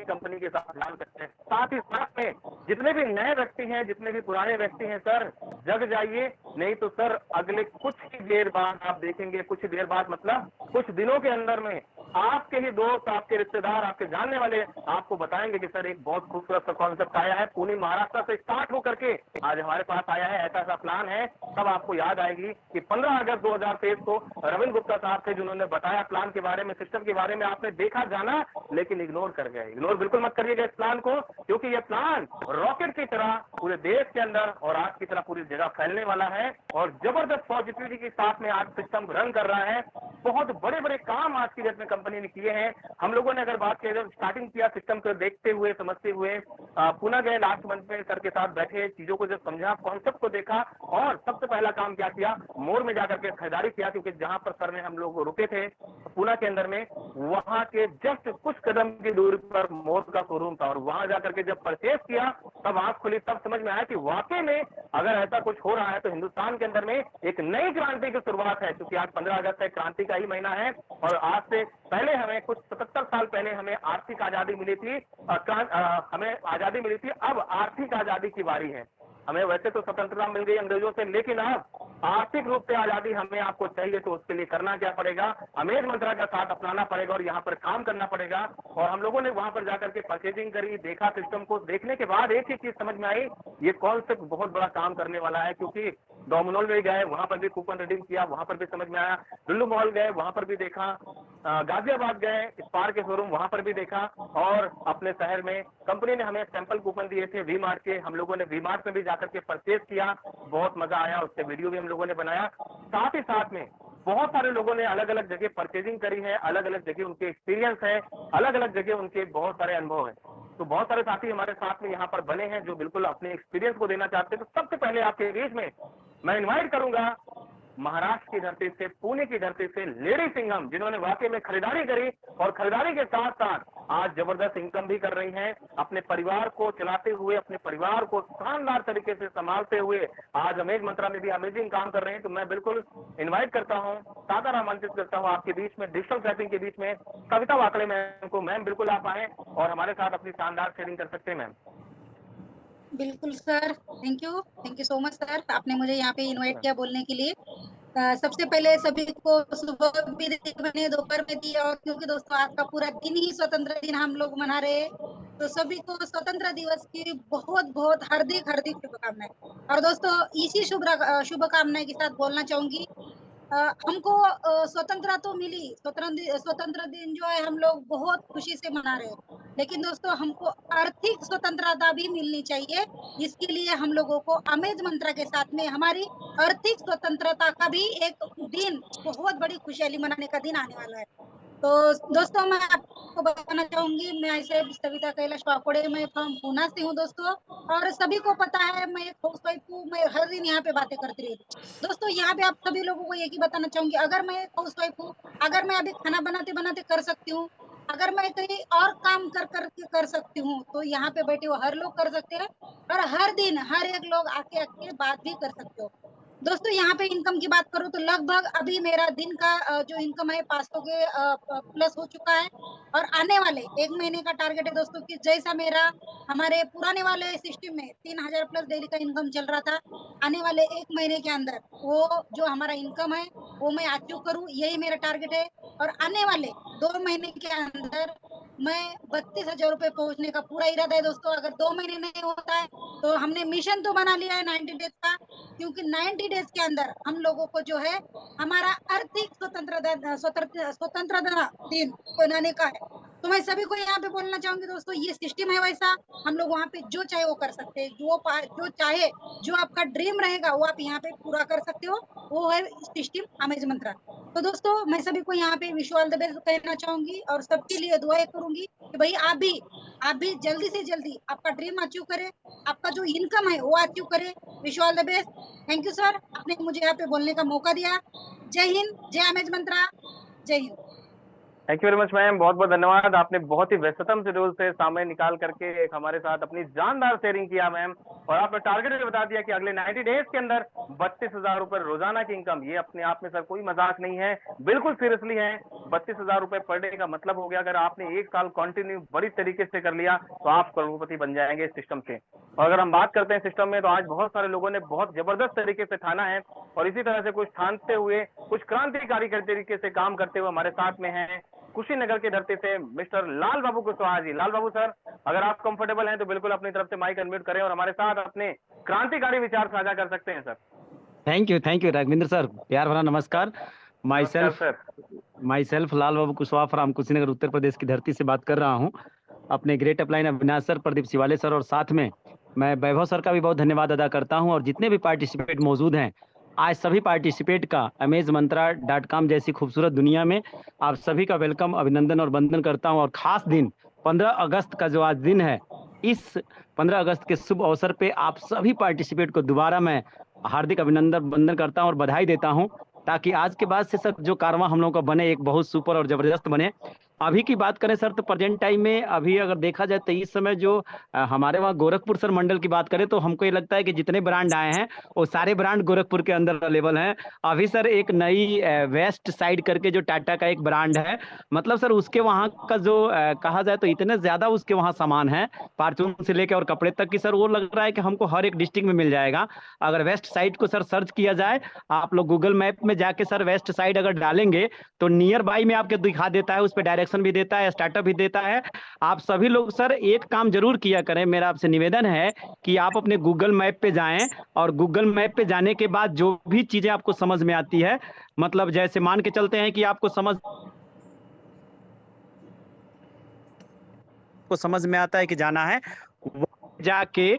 कंपनी के साथ जान सकते हैं। साथ ही साथ में जितने भी नए व्यक्ति हैं, जितने भी पुराने व्यक्ति हैं सर, जग जाइए, नहीं तो सर अगले कुछ ही देर बाद आप देखेंगे, कुछ ही देर बाद मतलब कुछ दिनों के अंदर में आपके ही दोस्त, आपके रिश्तेदार, आपके जानने वाले आपको बताएंगे कि सर एक बहुत खूबसूरत सा कॉन्सेप्ट आया है, पुणे महाराष्ट्र से स्टार्ट होकर के आज हमारे पास आया है, ऐसा ऐसा प्लान है। तब आपको याद आएगी कि 15 अगस्त 2023 को रविंद्र गुप्ता साहब थे जिन्होंने बताया प्लान के बारे में, सिस्टम के बारे में, आपने देखा जाना लेकिन इग्नोर कर गए। इग्नोर बिल्कुल मत करिएगा इस प्लान को, क्योंकि यह प्लान रॉकेट की तरह पूरे देश के अंदर और आज की तरह पूरी जगह फैलने वाला है और जबरदस्त पॉजिटिविटी के साथ में आज सिस्टम रन कर रहा है। बहुत बड़े बड़े काम आज की डेट में कंपनी ने किए हैं। हम लोगों ने अगर बात करें, स्टार्टिंग किया सिस्टम को देखते हुए, समझते हुए, पुनः गए लास्ट मंथ में सर के साथ बैठे, चीजों को जब समझा, कॉन्सेप्ट को देखा और सबसे पहला काम क्या किया, मोर में जाकर के खरीदारी किया, क्योंकि जहां पर सर ने हम लोग रुके थे पुणे के अंदर में, वहां के जस्ट कुछ कदम की दूरी पर मोर का शोरूम था और वहां जाकर के जब परचेज किया तब आंख खुली, तब समझ में आया कि वाकई में अगर ऐसा कुछ हो रहा है तो हिंदुस्तान के अंदर में एक नई क्रांति की शुरुआत है। क्योंकि आज 15 अगस्त है, क्रांति का ही महीना है और आज से पहले हमें कुछ 77 साल पहले हमें आर्थिक आजादी मिली थी, हमें आजादी मिली थी। अब आर्थिक आजादी की बारी है। हमें वैसे तो स्वतंत्रता मिल गई अंग्रेजों से, लेकिन अब आर्थिक रूप से आजादी हमें आपको चाहिए तो उसके लिए करना क्या पड़ेगा, अमेज मंत्रा का साथ अपनाना पड़ेगा और यहाँ पर काम करना पड़ेगा। और हम लोगों ने वहां पर जाकर के परचेजिंग करी, देखा सिस्टम को, देखने के बाद एक ही चीज समझ में आई, ये कॉन्सेप्ट बहुत बड़ा काम करने वाला है। क्योंकि डोमिनोल में गए, वहां पर भी कूपन रिडीम किया, वहां पर भी समझ में आया, लुल्लू मॉल गए, वहां पर भी देखा, गाजियाबाद गए, स्पार के शोरूम, वहां पर भी देखा और अपने शहर में कंपनी ने हमें सैंपल कूपन दिए थे वी मार्ट के, हम लोगों ने वी मार्ट में भी जाकर के परचेज किया, बहुत मजा आया, उससे वीडियो भी हम लोगों ने बनाया। साथ ही साथ में बहुत सारे लोगों ने अलग अलग जगह परचेजिंग करी है, अलग अलग जगह उनके एक्सपीरियंस है, अलग अलग जगह उनके बहुत सारे अनुभव है। तो बहुत सारे साथी हमारे साथ में यहाँ पर बने हैं जो बिल्कुल अपने एक्सपीरियंस को देना चाहते हैं। तो सबसे पहले आपके बीच में मैं इन्वाइट करूंगा महाराष्ट्र की धरती से, पुणे की धरती से लेडी सिंघम, जिन्होंने वाकई में खरीदारी करी और खरीदारी के साथ साथ आज जबरदस्त इनकम भी कर रही हैं, अपने परिवार को चलाते हुए, अपने परिवार को शानदार तरीके से संभालते हुए आज अमेज मंत्रा में भी अमेजिंग काम कर रहे हैं। तो मैं बिल्कुल इन्वाइट करता हूँ, सादर आमंत्रित करता हूँ आपके बीच में, डिजिटल शॉपिंग के बीच में कविता वाकड़े मैम को। मैम बिल्कुल आप आए और हमारे साथ अपनी शानदार शेयरिंग कर सकते हैं मैम। बिल्कुल sir, thank you so much sir, आपने मुझे यहाँ पे इनवाइट किया बोलने के लिए। सबसे पहले सभी को सुबह भी बने, दोपहर में दी, और क्योंकि दोस्तों आज का पूरा दिन ही स्वतंत्र दिन हम लोग मना रहे हैं, तो सभी को स्वतंत्र दिवस की बहुत बहुत हार्दिक हार्दिक शुभकामनाएं। और दोस्तों इसी शुभकामनाएं के साथ बोलना चाहूंगी, हमको स्वतंत्रता तो मिली, स्वतंत्र दिन जो है हम लोग बहुत खुशी से मना रहे हैं, लेकिन दोस्तों हमको आर्थिक स्वतंत्रता भी मिलनी चाहिए। इसके लिए हम लोगों को अमेज मंत्रा के साथ में हमारी आर्थिक स्वतंत्रता का भी एक दिन, बहुत बड़ी खुशहाली मनाने का दिन आने वाला है। तो दोस्तों मैं आपको बताना चाहूंगी, मैं ऐसे सविता कैलाश वाकोड़े, मैं फ्रॉम पुणे से हूँ दोस्तों, और सभी को पता है मैं एक हाउसवाइफ हूँ, मैं हर दिन यहाँ पे बातें करती रहती हूँ। दोस्तों यहाँ पे आप सभी लोगों को एक ही बताना चाहूंगी, अगर मैं एक हाउसवाइफ हूँ, अगर मैं अभी खाना बनाते बनाते कर सकती हूँ, अगर मैं कहीं और काम कर सकती हूँ, तो यहाँ पे बैठे हुए हर लोग कर सकते हैं और हर दिन हर एक लोग आके आके बात भी कर सकते हो। दोस्तों यहाँ पे इनकम की बात करूँ तो लगभग अभी मेरा दिन का जो इनकम है 500 के प्लस हो चुका है, और आने वाले 1 महीने का टारगेट है दोस्तों कि जैसा मेरा हमारे पुराने वाले सिस्टम में 3000 प्लस डेली का इनकम चल रहा था, आने वाले 1 महीने के अंदर वो जो हमारा इनकम है वो मैं अचीव करूँ, यही मेरा टारगेट है। और आने वाले 2 महीने के अंदर मैं 32,000 रुपए पहुंचने का पूरा इरादा है दोस्तों। अगर 2 महीने नहीं होता है तो हमने मिशन तो बना लिया है 90 डेज का, क्योंकि 90 डेज के अंदर हम लोगों को जो है हमारा आर्थिक स्वतंत्रता दिन बनाने का है। तो मैं सभी को यहाँ पे बोलना चाहूंगी दोस्तों, ये सिस्टम है वैसा, हम लोग वहाँ पे जो चाहे वो कर सकते हैं, जो चाहे, जो आपका ड्रीम रहेगा वो आप यहाँ पे पूरा कर सकते हो, वो है सिस्टम अमेज मंत्रा। तो दोस्तों मैं सभी को यहाँ पे विश ऑल द बेस्ट कहना चाहूंगी और सबके लिए दुआएं करूंगी कि भाई आप भी जल्दी से जल्दी आपका ड्रीम अचीव करें, आपका जो इनकम है वो अचीव करें। Wish all the best. Thank you sir, आपने मुझे यहाँ पे बोलने का मौका दिया। जय हिंद, जय अमेज मंत्रा, जय Hind. Thank you very much ma'am, बहुत बहुत धन्यवाद। आपने बहुत ही व्यस्ततम शेड्यूल से समय निकाल करके एक हमारे साथ अपनी जानदार शेयरिंग किया मैम, और आपने टारगेट भी बता दिया कि अगले 90 डेज के अंदर 32,000 रुपए रोजाना की इनकम। ये अपने आप में सर कोई मजाक नहीं है, बिल्कुल सीरियसली है। 32,000 रुपए पर डे का मतलब हो गया, अगर आपने एक साल कंटिन्यू बड़ी तरीके से कर लिया तो आप करोड़पति बन जाएंगे इस सिस्टम से। और अगर हम बात करते हैं सिस्टम में, तो आज बहुत सारे लोगों ने बहुत जबरदस्त तरीके से ठाना है, और इसी तरह से कुछ ठानते हुए, कुछ क्रांतिकारी तरीके से काम करते हुए हमारे साथ में हैं कुशीनगर की धरती से मिस्टर लाल बाबू कुशवाहा जी। लाल बाबू सर, अगर आप कंफर्टेबल हैं तो बिल्कुल अपनी तरफ से माइक अनम्यूट करें और हमारे साथ अपने क्रांतिकारी विचार साझा कर सकते हैं sir. Thank you Raghavendra sir, प्यार भरा नमस्कार। My self Lal Babu Kushwaha from Kushinagar Uttar Pradesh की धरती से बात कर रहा हूँ। अपने great upline Avinash sir, Pradeep Shivale sir और साथ में मैं वैभव सर का भी बहुत धन्यवाद अदा करता हूँ, और जितने भी पार्टिसिपेट मौजूद हैं आज सभी पार्टिसिपेट का amazmantra.com जैसी खूबसूरत दुनिया में आप सभी का वेलकम, अभिनंदन और वंदन करता हूं। और खास दिन 15 अगस्त का जो आज दिन है, इस 15 अगस्त के शुभ अवसर पे आप सभी पार्टिसिपेट को दोबारा मैं हार्दिक अभिनंदन वंदन करता हूं और बधाई देता हूं, ताकि आज के बाद से सर जो कारवां हम लोगों का बने एक बहुत सुपर और जबरदस्त बने। अभी की बात करें सर तो प्रेजेंट टाइम में अभी अगर देखा जाए तो इस समय जो हमारे वहाँ गोरखपुर सर मंडल की बात करें तो हमको ये लगता है कि जितने ब्रांड आए हैं वो सारे ब्रांड गोरखपुर के अंदर अवेलेबल हैं। अभी सर एक नई वेस्ट साइड करके जो टाटा का एक ब्रांड है, मतलब सर उसके वहाँ का जो कहा जाए तो इतने ज्यादा उसके वहाँ सामान है, फार्चून से लेके और कपड़े तक की, सर वो लग रहा है कि हमको हर एक डिस्ट्रिक्ट में मिल जाएगा। अगर वेस्ट साइड को सर सर्च किया जाए, आप लोग गूगल मैप में जाके सर वेस्ट साइड अगर डालेंगे तो नियर बाई में आपके दिखा देता है, उस पर डायरेक्शन भी देता है, स्टार्टअप भी देता है। आप सभी लोग सर एक काम जरूर किया करें, मेरा आपसे निवेदन है कि आप अपने गूगल मैप पे जाएं, और गूगल मैप पे जाने के बाद जो भी चीजें आपको समझ में आती है, मतलब जैसे मान के चलते हैं कि आपको समझ में आता है कि जाना है, जाके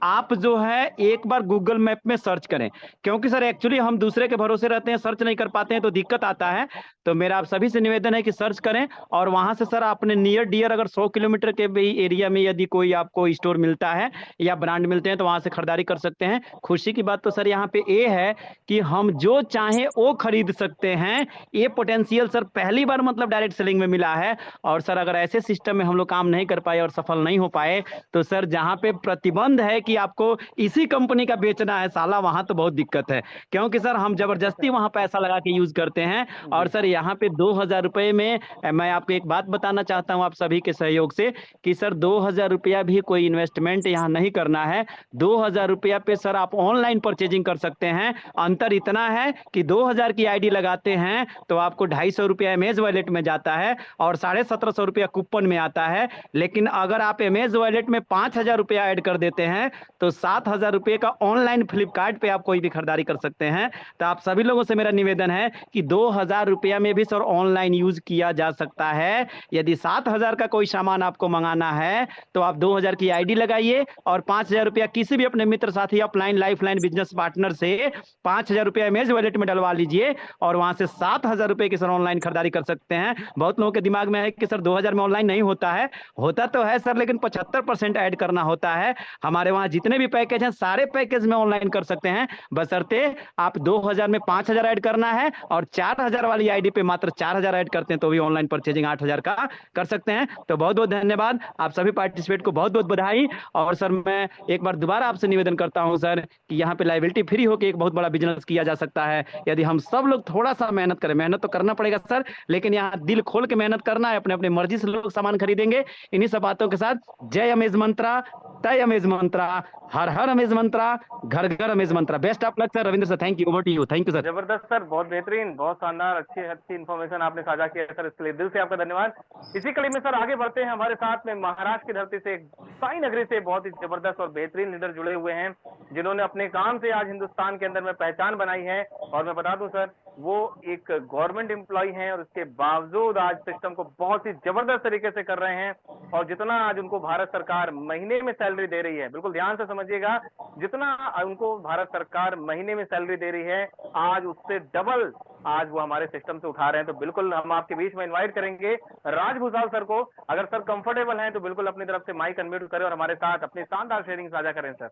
आप जो है एक बार गूगल मैप में सर्च करें, क्योंकि सर एक्चुअली हम दूसरे के भरोसे रहते हैं, सर्च नहीं कर पाते हैं तो दिक्कत आता है। तो मेरा आप सभी से निवेदन है कि सर्च करें, और वहां से सर अपने नियर डियर अगर 100 किलोमीटर के भी एरिया में यदि कोई आपको स्टोर मिलता है या ब्रांड मिलते हैं तो वहां से खरीदारी कर सकते हैं। खुशी की बात तो सर यहाँ पे ये है कि हम जो चाहें वो खरीद सकते हैं। ये पोटेंशियल सर पहली बार मतलब डायरेक्ट सेलिंग में मिला है। और सर अगर ऐसे सिस्टम में हम लोग काम नहीं कर पाए और सफल नहीं हो पाए तो सर जहाँ पे प्रतिबंध है कि आपको इसी कंपनी का बेचना है साला, वहां तो बहुत दिक्कत है, क्योंकि सर हम जबरदस्ती वहां पैसा लगा के यूज करते हैं। और सर यहाँ पे 2,000 रुपए में मैं आपको एक बात बताना चाहता हूँ आप सभी के सहयोग से कि सर 2,000 रुपया भी कोई इन्वेस्टमेंट यहाँ नहीं करना है। 2,000 रुपया पे सर आप ऑनलाइन परचेजिंग कर सकते हैं। अंतर इतना है कि 2,000 की आईडी लगाते हैं तो आपको 250 रुपया एमेज वॉलेट में जाता है और 1,750 रुपया कूपन में आता है। लेकिन अगर आप एमेज वॉलेट में 5,000 रुपया ऐड कर देते हैं तो 7,000 रुपये का ऑनलाइन फ्लिपकार्ट पे आप कोई भी खरीदारी कर सकते हैं। तो आप सभी लोगों से मेरा निवेदन है कि 2,000 रुपया में भी सर ऑनलाइन यूज किया जा सकता है। यदि 7,000 का कोई सामान आपको मंगाना है तो आप 2,000 की आईडी लगाइए और 5,000 रुपया किसी भी अपने मित्र साथी अपलाइन लाइफलाइन बिजनेस पार्टनर से 5,000 रुपया इमेज वॉलेट में डलवा लीजिए और वहां से 7,000 रुपये की सर ऑनलाइन खरीदारी कर सकते हैं। बहुत लोगों के दिमाग में है कि सर 2,000 में ऑनलाइन नहीं होता है, होता तो है सर, लेकिन 75% ऐड करना होता है। हमारे वहां जितने भी पैकेज हैं सारे पैकेज में ऑनलाइन कर सकते हैं, बशर्ते आप 2,000 में 5,000 ऐड करना है और 4,000 वाली आईडी पे मात्र 4,000 ऐड करते हैं तो भी ऑनलाइन परचेजिंग 8,000 का कर सकते हैं। तो बहुत बहुत धन्यवाद, आप सभी पार्टिसिपेट को बहुत बहुत बधाई। और सर मैं एक बार दोबारा आपसे निवेदन करता हूं सर कि यहाँ पे लायबिलिटी फ्री होकर एक बहुत बड़ा बिजनेस किया जा सकता है यदि हम सब लोग थोड़ा सा मेहनत करें। मेहनत तो करना पड़ेगा सर, लेकिन यहाँ दिल खोल के मेहनत करना है, अपने अपने मर्जी से लोग सामान खरीदेंगे। इन्हीं सब बातों के साथ जय अमेज मंत्रा, तय अमेज मंत्रा, हर हर अमेज मंत्रा, घर घर amaze Mantra. Best of luck sir. Ravindra sir thank you, over to you. Thank you sir. जबरदस्त सर, बहुत बेहतरीन, बहुत शानदार, अच्छी इन्फॉर्मेशन आपने साझा किया सर, इसके लिए दिल से आपका धन्यवाद। इसी कड़ी में सर आगे बढ़ते हैं, हमारे साथ में महाराष्ट्र की धरती से साई नगरी से बहुत ही जबरदस्त और बेहतरीन लीडर जुड़े हुए हैं जिन्होंने अपने काम से आज हिंदुस्तान के अंदर में पहचान बनाई है। और मैं बता दूं सर, वो एक गवर्नमेंट एम्प्लॉय हैं और उसके बावजूद आज सिस्टम को बहुत ही जबरदस्त तरीके से कर रहे हैं। और जितना आज उनको भारत सरकार महीने में सैलरी दे रही है, बिल्कुल ध्यान से समझिएगा, जितना उनको भारत सरकार महीने में सैलरी दे रही है आज उससे डबल आज वो हमारे सिस्टम से उठा रहे हैं। तो बिल्कुल हम आपके बीच में इनवाइट करेंगे राज भूसाल सर को। अगर सर कंफर्टेबल हैं तो बिल्कुल अपनी तरफ से माइक अनम्यूट करें और हमारे साथ अपनी शानदार शेयरिंग साझा करें सर।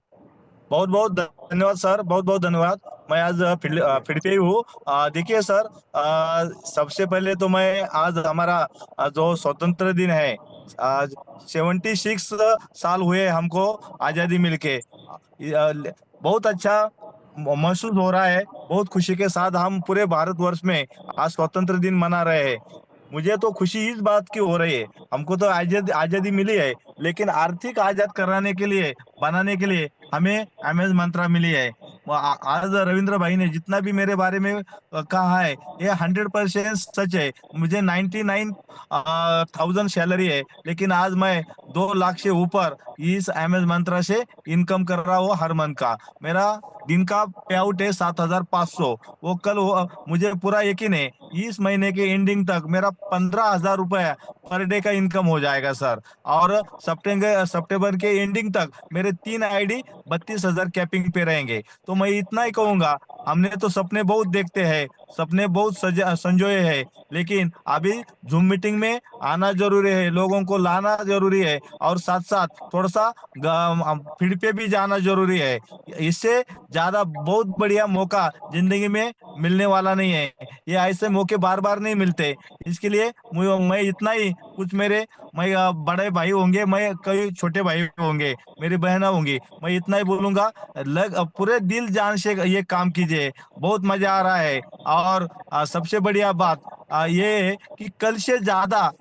बहुत बहुत धन्यवाद सर, बहुत बहुत धन्यवाद। मैं आज फील्ड पे ही हूँ। देखिए सर, सबसे पहले तो मैं आज हमारा जो स्वतंत्र दिन है, आज 76 साल हुए हमको आजादी मिलके। बहुत अच्छा महसूस हो रहा है। बहुत खुशी के साथ हम पूरे भारतवर्ष में आज स्वतंत्र दिन मना रहे हैं। मुझे तो खुशी इस बात की हो रही है, हमको तो आजादी आजादी मिली है, लेकिन आर्थिक आजाद कराने के लिए, बनाने के लिए हमें एमएस मंत्रा मिली है। आज रविंद्र भाई ने जितना भी मेरे बारे में कहा है, ये 100% सच है। मुझे 99,000 सैलरी है, लेकिन आज मैं 2 लाख से ऊपर इस एमएस मंत्रा से इनकम कर रहा हूँ हर मंथ का। मेरा दिन का पे आउट है 7,500। वो कल मुझे पूरा यकीन है इस महीने के एंडिंग तक मेरा 15,000 रुपए पर डे का इनकम हो जाएगा सर। और सितंबर के एंडिंग तक मेरे 3 आईडी 32,000 कैपिंग पे रहेंगे। तो मैं इतना ही कहूंगा, हमने तो सपने बहुत देखते हैं, सपने बहुत संजोए हैं, लेकिन अभी जूम मीटिंग में आना जरूरी है, लोगों को लाना जरूरी है, और साथ साथ थोड़ा सा फील्ड पे भी जाना जरूरी है। इससे ज्यादा बहुत बढ़िया मौका जिंदगी में मिलने वाला नहीं है। ये ऐसे मौके बार बार नहीं मिलते। इसके लिए मैं इतना ही, कुछ मेरे मैं बड़े भाई होंगे, मैं कई छोटे भाई होंगे, मेरी बहना होंगी, मैं इतना ही बोलूंगा, पूरे दिल जान से ये काम कीजिए। बहुत मजा आ रहा है। और सबसे बढ़िया बात ये है कि कल से ज्यादा,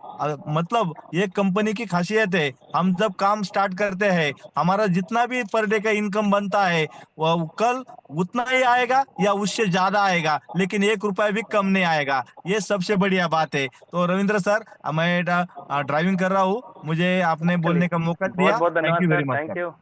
मतलब ये कंपनी की खासियत है, हम जब काम स्टार्ट करते हैं, हमारा जितना भी पर डे का इनकम बनता है वो कल उतना ही आएगा या उससे ज्यादा आएगा, लेकिन 1 रुपया भी कम नहीं आएगा। ये सबसे बढ़िया बात है। तो रविंद्र सर, मैं ड्राइविंग कर रहा हूँ, मुझे आपने बोलने का मौका बहुत दिया। बहुत थैंक धन्यवाद you sir, very much thank sir. You.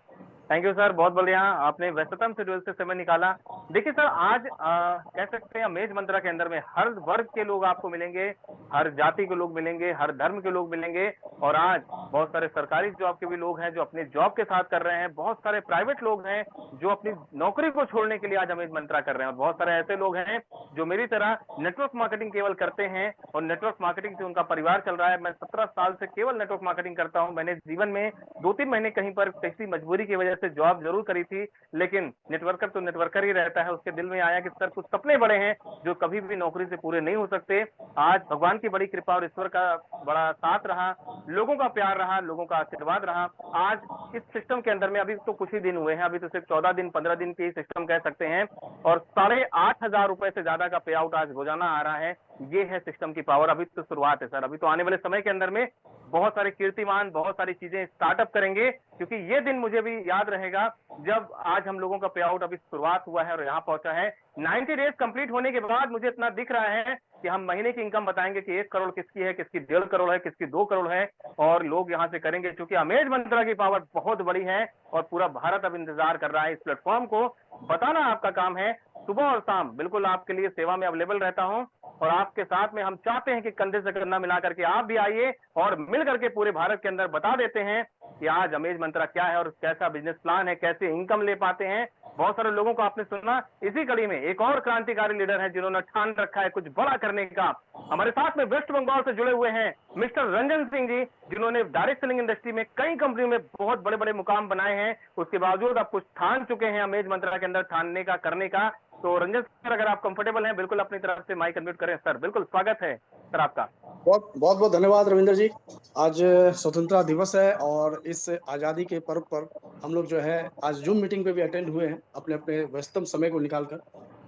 Thank you sir, बहुत बढ़िया। आपने व्यस्ततम शेड्यूल से समय निकाला। देखिए सर, आज कह सकते हैं अमेज मंत्रा के अंदर में हर वर्ग के लोग आपको मिलेंगे, हर जाति के लोग मिलेंगे, हर धर्म के लोग मिलेंगे। और आज बहुत सारे सरकारी जॉब के भी लोग हैं जो अपने जॉब के साथ कर रहे हैं, बहुत सारे प्राइवेट लोग हैं जो अपनी नौकरी को छोड़ने के लिए आज अमेज मंत्रा कर रहे हैं, और बहुत सारे ऐसे लोग हैं जो मेरी तरह नेटवर्क मार्केटिंग केवल करते हैं और नेटवर्क मार्केटिंग से उनका परिवार चल रहा है। मैं 17 साल से केवल नेटवर्क मार्केटिंग करता हूं। मैंने जीवन में 2-3 महीने कहीं पर किसी मजबूरी की वजह से जॉब जरूर करी थी, लेकिन नेटवर्कर तो नेटवर्कर ही रहता है। उसके दिल में आया कि सर कुछ सपने बड़े हैं जो कभी भी नौकरी से पूरे नहीं हो सकते। आज भगवान की बड़ी कृपा और ईश्वर का बड़ा साथ रहा, लोगों का प्यार रहा, लोगों का आशीर्वाद रहा। आज इस सिस्टम के अंदर में अभी तो कुछ ही दिन हुए हैं, अभी तो सिर्फ 14 दिन 15 दिन के सिस्टम कह सकते हैं, और 8,500 रुपए से ज्यादा का पे आउट आज रोजाना आ रहा है। ये है सिस्टम की पावर। अभी तो शुरुआत है सर, अभी तो आने वाले समय के अंदर में बहुत सारे कीर्तिमान, बहुत सारी चीजें स्टार्टअप करेंगे, क्योंकि ये दिन मुझे भी याद रहेगा जब आज हम लोगों का पे आउट अभी शुरुआत हुआ है और यहाँ पहुंचा है। 90 डेज कंप्लीट होने के बाद मुझे इतना दिख रहा है कि हम महीने की इनकम बताएंगे कि 1 करोड़ किसकी है, किसकी 1.5 करोड़ है, किसकी 2 करोड़ है, और लोग यहाँ से करेंगे, क्योंकि अमेज मंत्रा की पावर बहुत बड़ी है और पूरा भारत अब इंतजार कर रहा है इस प्लेटफॉर्म को। बताना आपका काम है, सुबह और शाम बिल्कुल आपके लिए सेवा में अवेलेबल रहता हूं, और आपके साथ में हम चाहते हैं कि कंधे से कंधा मिला करके आप भी आइए और मिल करके पूरे भारत के अंदर बता देते हैं कि आज अमेज मंत्रा क्या है और कैसा बिजनेस प्लान है, कैसे इनकम ले पाते हैं। बहुत सारे लोगों को आपने सुना। इसी कड़ी में एक और क्रांतिकारी लीडर है जिन्होंने ठान रखा है कुछ बड़ा करने का। हमारे साथ में वेस्ट बंगाल से जुड़े हुए हैं मिस्टर रंजन सिंह जी, जिन्होंने डायरेक्ट सेलिंग इंडस्ट्री में कई कंपनियों में बहुत बड़े बड़े मुकाम बनाए हैं। उसके बावजूद आप कुछ ठान चुके हैं अमेज मंत्रा के अंदर ठानने का, करने का। तो रंजन सर, अगर आप कंफर्टेबल हैं, बिल्कुल अपनी तरफ से माइक अनम्यूट करें सर। बिल्कुल स्वागत है सर आपका। बहुत धन्यवाद रविंद्र जी। आज स्वतंत्रता दिवस है और इस आज़ादी के पर्व पर हम लोग जो है आज जूम मीटिंग पे भी अटेंड हुए हैं अपने अपने व्यस्तम समय को निकालकर।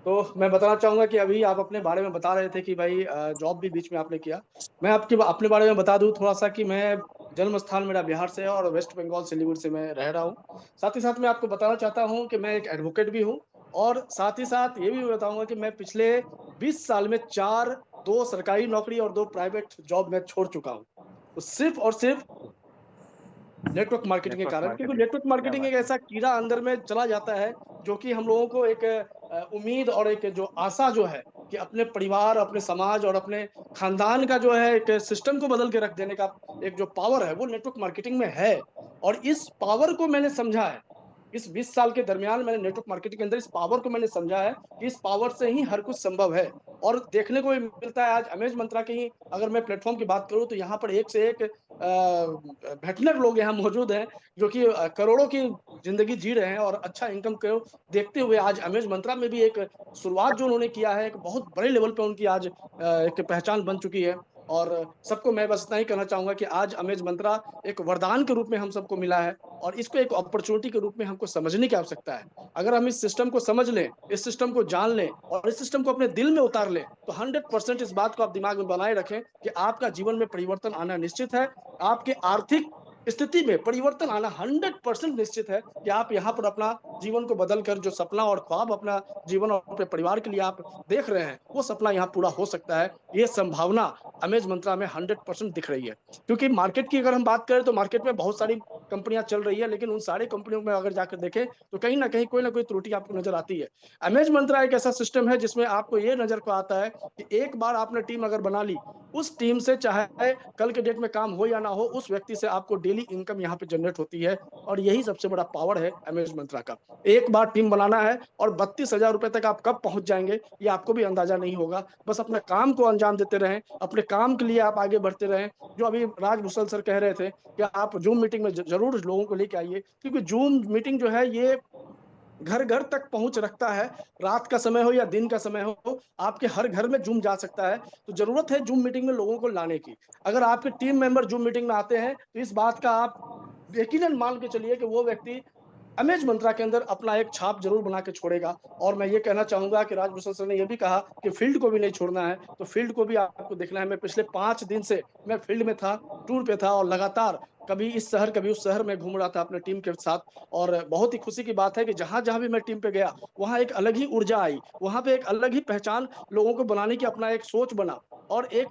तो मैं बताना चाहूँगा कि अभी आप अपने बारे में बता रहे थे कि भाई जॉब भी बीच में आपने किया। मैं अपने बारे में बता दूं थोड़ा सा कि मैं जन्म स्थान मेरा बिहार से है और वेस्ट बंगाल सिलीगुड़ी से मैं रह रहा हूँ। साथ ही साथ मैं आपको बताना चाहता हूँ कि मैं एक एडवोकेट भी हूँ, और साथ ही साथ ये भी बताऊंगा कि मैं पिछले 20 साल में 2 सरकारी नौकरी और 2 प्राइवेट जॉब मैं छोड़ चुका हूँ, तो सिर्फ और सिर्फ नेटवर्क मार्केटिंग के कारण। क्योंकि नेटवर्क मार्केटिंग एक ऐसा कीड़ा अंदर में चला जाता है जो कि हम लोगों को एक उम्मीद और एक जो आशा जो है कि अपने परिवार, अपने समाज और अपने खानदान का जो है एक सिस्टम को बदल के रख देने का एक जो पावर है वो नेटवर्क मार्केटिंग में है। और इस पावर को मैंने समझा है, इस 20 साल के दरमियान मैंने नेटवर्क मार्केटिंग के अंदर इस पावर को मैंने समझा है कि इस पावर से ही हर कुछ संभव है। और देखने को मिलता है आज अमेज मंत्रा के ही अगर मैं प्लेटफॉर्म की बात करूं तो यहाँ पर एक से एक भेटनर लोग यहाँ मौजूद हैं जो कि करोड़ों की जिंदगी जी रहे हैं और अच्छा इनकम को देखते हुए आज अमेज मंत्रा में भी एक शुरुआत जो उन्होंने किया है, एक बहुत बड़े लेवल पे उनकी आज एक पहचान बन चुकी है। और सबको मैं बस इतना ही कहना चाहूंगा कि आज अमेज मंत्रा एक वरदान के रूप में हम सबको मिला है और इसको एक अपॉर्चुनिटी के रूप में हमको समझने की आवश्यकता है। अगर हम इस सिस्टम को समझ लें, इस सिस्टम को जान लें और इस सिस्टम को अपने दिल में उतार लें, तो 100% इस बात को आप दिमाग में बनाए रखें कि आपका जीवन में परिवर्तन आना निश्चित है। आपके आर्थिक स्थिति में परिवर्तन आना 100% निश्चित है कि आप यहाँ पर अपना जीवन को बदलकर जो सपना और ख्वाब अपना जीवन और अपने परिवार के लिए आप देख रहे हैं, वो सपना यहाँ पूरा हो सकता है। ये संभावना अमेज मंत्रा में 100% दिख रही है। क्योंकि मार्केट की अगर हम बात करें तो मार्केट में बहुत सारी कंपनियां चल रही है, लेकिन उन सारी कंपनियों में अगर जाकर देखें तो कहीं ना कहीं कोई ना कोई त्रुटि आपको नजर आती है। अमेज मंत्रा एक ऐसा सिस्टम है जिसमें आपको ये नजर को आता है कि एक बार आपने टीम अगर बना ली, उस टीम से चाहे कल के डेट में काम हो या ना हो, उस व्यक्ति से आपको डेली इनकम यहाँ पे जनरेट होती है। और यही सबसे बड़ा पावर है अमेज मंत्रा का। एक बार टीम बनाना है और 32,000 रुपए तक आप कब पहुंच जाएंगे ये आपको भी अंदाजा नहीं होगा। बस अपने काम को अंजाम देते रहें, अपने काम के लिए आप आगे बढ़ते रहें। जो अभी राजभूषण सर कह रहे थे कि आप जूम मीटिंग में जरूर लोगों को लेके आइए, क्योंकि जूम मीटिंग जो है ये घर घर तक पहुंच रखता है। रात का समय हो या दिन का समय हो, आपके हर घर में जूम जा सकता है। तो जरूरत है जूम मीटिंग में लोगों को लाने की। अगर आपके टीम मेंबर जूम मीटिंग में आते हैं तो इस बात का आप यकीनन मान के चलिए कि वो व्यक्ति अमेज मंत्रा के अंदर अपना एक छाप जरूर बना के छोड़ेगा। और मैं ये कहना चाहूंगा कि राजभूषण सर ने ये भी कहा कि फील्ड को भी नहीं छोड़ना है, तो फील्ड को भी आपको देखना है। मैं पिछले 5 दिन से मैं फील्ड में था, टूर पे था और लगातार कभी इस शहर कभी उस शहर में घूम रहा था अपने टीम के साथ। और बहुत ही खुशी की बात है कि जहां जहां भी मैं टीम पे गया वहां एक अलग ही ऊर्जा आई, वहां पे एक अलग ही पहचान लोगों को बनाने की अपना एक सोच बना। और एक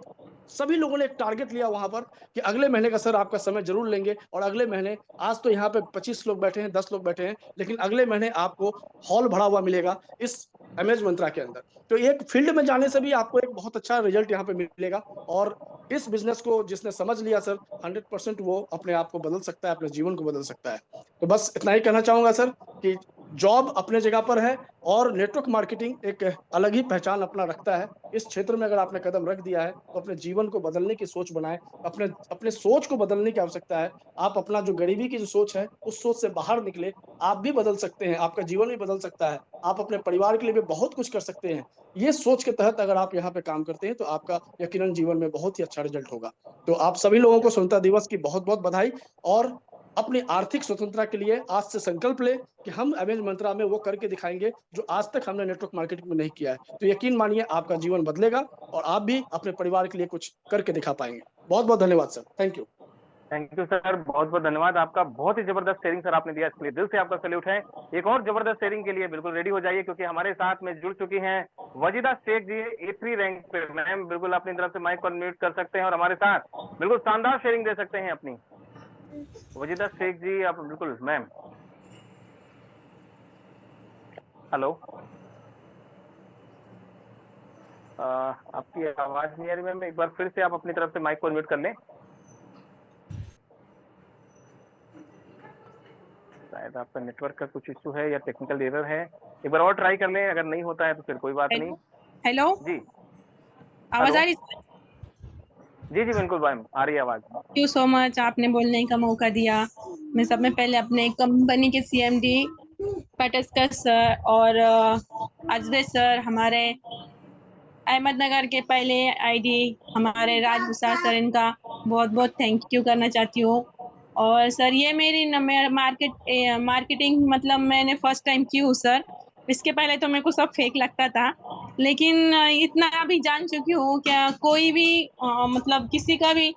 सभी लोगों ने एक टारगेट लिया वहां पर कि अगले महीने का सर आपका समय जरूर लेंगे। और अगले महीने, आज तो यहाँ पे 25 लोग बैठे हैं, 10 लोग बैठे हैं, लेकिन अगले महीने आपको हॉल भरा हुआ मिलेगा इस अमेज मंत्रा के अंदर। तो एक फील्ड में जाने से भी आपको एक बहुत अच्छा रिजल्ट यहाँ पे मिलेगा। और इस बिजनेस को जिसने समझ लिया सर, 100% वो अपने आप को बदल सकता है, अपने जीवन को बदल सकता है। तो बस इतना ही कहना चाहूंगा सर कि जॉब अपने जगह पर है और नेटवर्क मार्केटिंग एक अलग ही पहचान अपना रखता है। इस क्षेत्र में अगर आपने कदम रख दिया है तो अपने जीवन को बदलने की सोच बनाए, अपने सोच को बदलने की आवश्यकता है। आप अपना जो गरीबी की जो सोच है उस सोच से बाहर निकले, आप भी बदल सकते हैं, आपका जीवन भी बदल सकता है, आप अपने परिवार के लिए भी बहुत कुछ कर सकते हैं। ये सोच के तहत अगर आप यहाँ पे काम करते हैं तो आपका यकीनन जीवन में बहुत ही अच्छा रिजल्ट होगा। तो आप सभी लोगों को स्वतंत्रता दिवस की बहुत बहुत बधाई। और अपनी आर्थिक स्वतंत्रता के लिए आज से संकल्प ले कि हम अमेज मंत्रा में वो करके दिखाएंगे जो आज तक हमने नेटवर्क मार्केटिंग में नहीं किया है। तो यकीन मानिए आपका जीवन बदलेगा और आप भी अपने परिवार के लिए कुछ करके दिखा पाएंगे। बहुत बहुत धन्यवाद sir, thank you. Thank you sir, बहुत बहुत धन्यवाद आपका। बहुत ही जबरदस्त शेयरिंग सर आपने दिया, इसके लिए दिल से आपका सैल्यूट है। एक और जबरदस्त शेयरिंग के लिए बिल्कुल रेडी हो जाइए, क्योंकि हमारे साथ में जुड़ चुकी हैं वजीदा शेख जी, A3 रैंक पे। मैम बिल्कुल अपनी तरफ से माइक पर म्यूट कर सकते हैं और हमारे साथ बिल्कुल शानदार शेयरिंग दे सकते हैं अपनी। वजीदा शेख जी आप बिल्कुल। मैम हेलो, आपकी आवाज नहीं आ रही मैम, एक बार फिर से आप अपनी तरफ से माइक को म्यूट कर लें। शायद आपका नेटवर्क का कुछ इशू है या टेक्निकल एरर है, एक बार और ट्राई कर लें। अगर नहीं होता है तो फिर कोई बात नहीं। हेलो जी, आवाज आ रही? जी जी बिल्कुल मैम आ रही है आवाज। थैंक यू सो मच, आपने बोलने का मौका दिया। मैं सब में पहले अपने कंपनी के CMD पटस्कर सर और अजय सर, हमारे अहमदनगर के पहले ID हमारे राजभूषण सर, इनका बहुत बहुत थैंक यू करना चाहती हूँ। और सर ये मेरी मार्केटिंग मतलब मैंने फर्स्ट टाइम की हूँ सर। इसके पहले तो मेरे को सब फेक लगता था, लेकिन इतना अभी जान चुकी हूँ क्या कोई भी मतलब किसी का भी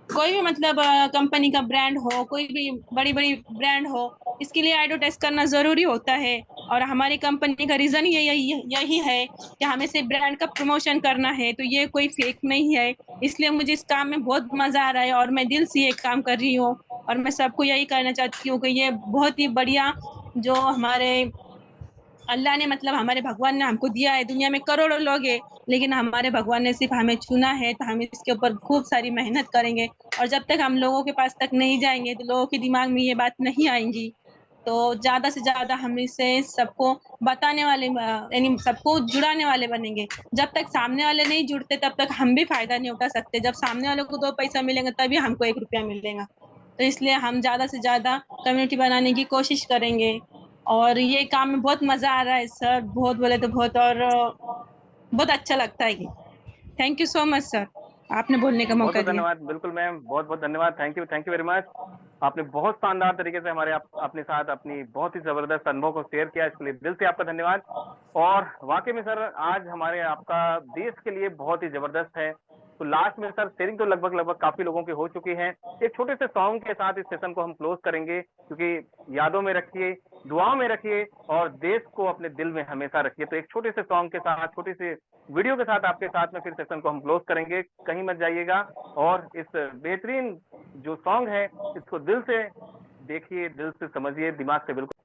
कोई भी मतलब कंपनी का ब्रांड हो, कोई भी बड़ी बड़ी ब्रांड हो, इसके लिए एडवर्टाइज करना ज़रूरी होता है। और हमारी कंपनी का रीज़न यही है कि हमें सिर्फ ब्रांड का प्रमोशन करना है, तो ये कोई फेक नहीं है। इसलिए मुझे इस काम में बहुत मज़ा आ रहा है और मैं दिल से ये काम कर रही हूँ। और मैं सबको यही कहना चाहती हूँ कि ये बहुत ही बढ़िया जो हमारे अल्लाह ने मतलब हमारे भगवान ने हमको दिया है। दुनिया में करोड़ों लोग हैं, लेकिन हमारे भगवान ने सिर्फ हमें चुना है, तो हम इसके ऊपर खूब सारी मेहनत करेंगे। और जब तक हम लोगों के पास तक नहीं जाएंगे तो लोगों के दिमाग में ये बात नहीं आएंगी तो ज्यादा से ज्यादा हम इसे सबको बताने वाले यानी सबको जुड़ाने वाले बनेंगे। जब तक सामने वाले नहीं जुड़ते तब तक हम भी फायदा नहीं उठा सकते। जब सामने वाले को 2 पैसा मिलेंगे तभी हमको 1 रुपया मिलेगा। तो इसलिए हम ज्यादा से ज्यादा कम्युनिटी बनाने की कोशिश करेंगे और ये काम में बहुत मजा आ रहा है सर, बहुत बोले तो बहुत, और बहुत अच्छा लगता है। Thank you so much sir, आपने बोलने का बहुत मौका बहुत दिया। धन्यवाद। बिल्कुल मैम, बहुत बहुत धन्यवाद। Thank you very much. आपने बहुत शानदार तरीके से हमारे अपने साथ अपनी बहुत ही जबरदस्त अनुभव को शेयर किया, इसके लिए दिल से आपका धन्यवाद। और वाकई में सर आज हमारे आपका देश के लिए बहुत ही जबरदस्त है। तो लास्ट में सर शेयरिंग तो लगभग काफी लोगों की हो चुकी है। एक छोटे से सॉन्ग के साथ इस सेशन को हम क्लोज करेंगे, क्योंकि यादों में रखिए, दुआओं में रखिए और देश को अपने दिल में हमेशा रखिए। तो एक छोटे से सॉन्ग के साथ, छोटी सी वीडियो के साथ आपके साथ में फिर सेशन को हम क्लोज करेंगे। कहीं मत जाइएगा और इस बेहतरीन जो सॉन्ग है इसको दिल से देखिए, दिल से समझिए, दिमाग से बिल्कुल।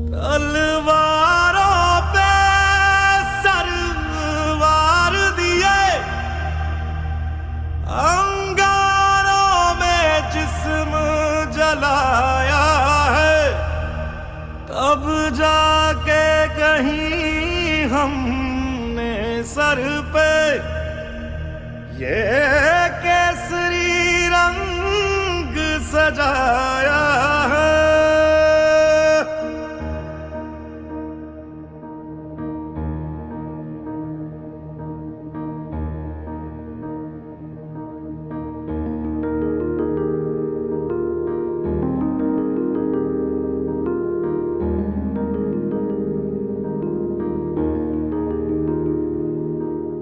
तलवारों पे सरवार दिए, अंगारों में जिस्म जलाया है, तब जाके कहीं हमने सर पे ये केसरी रंग सजाया है।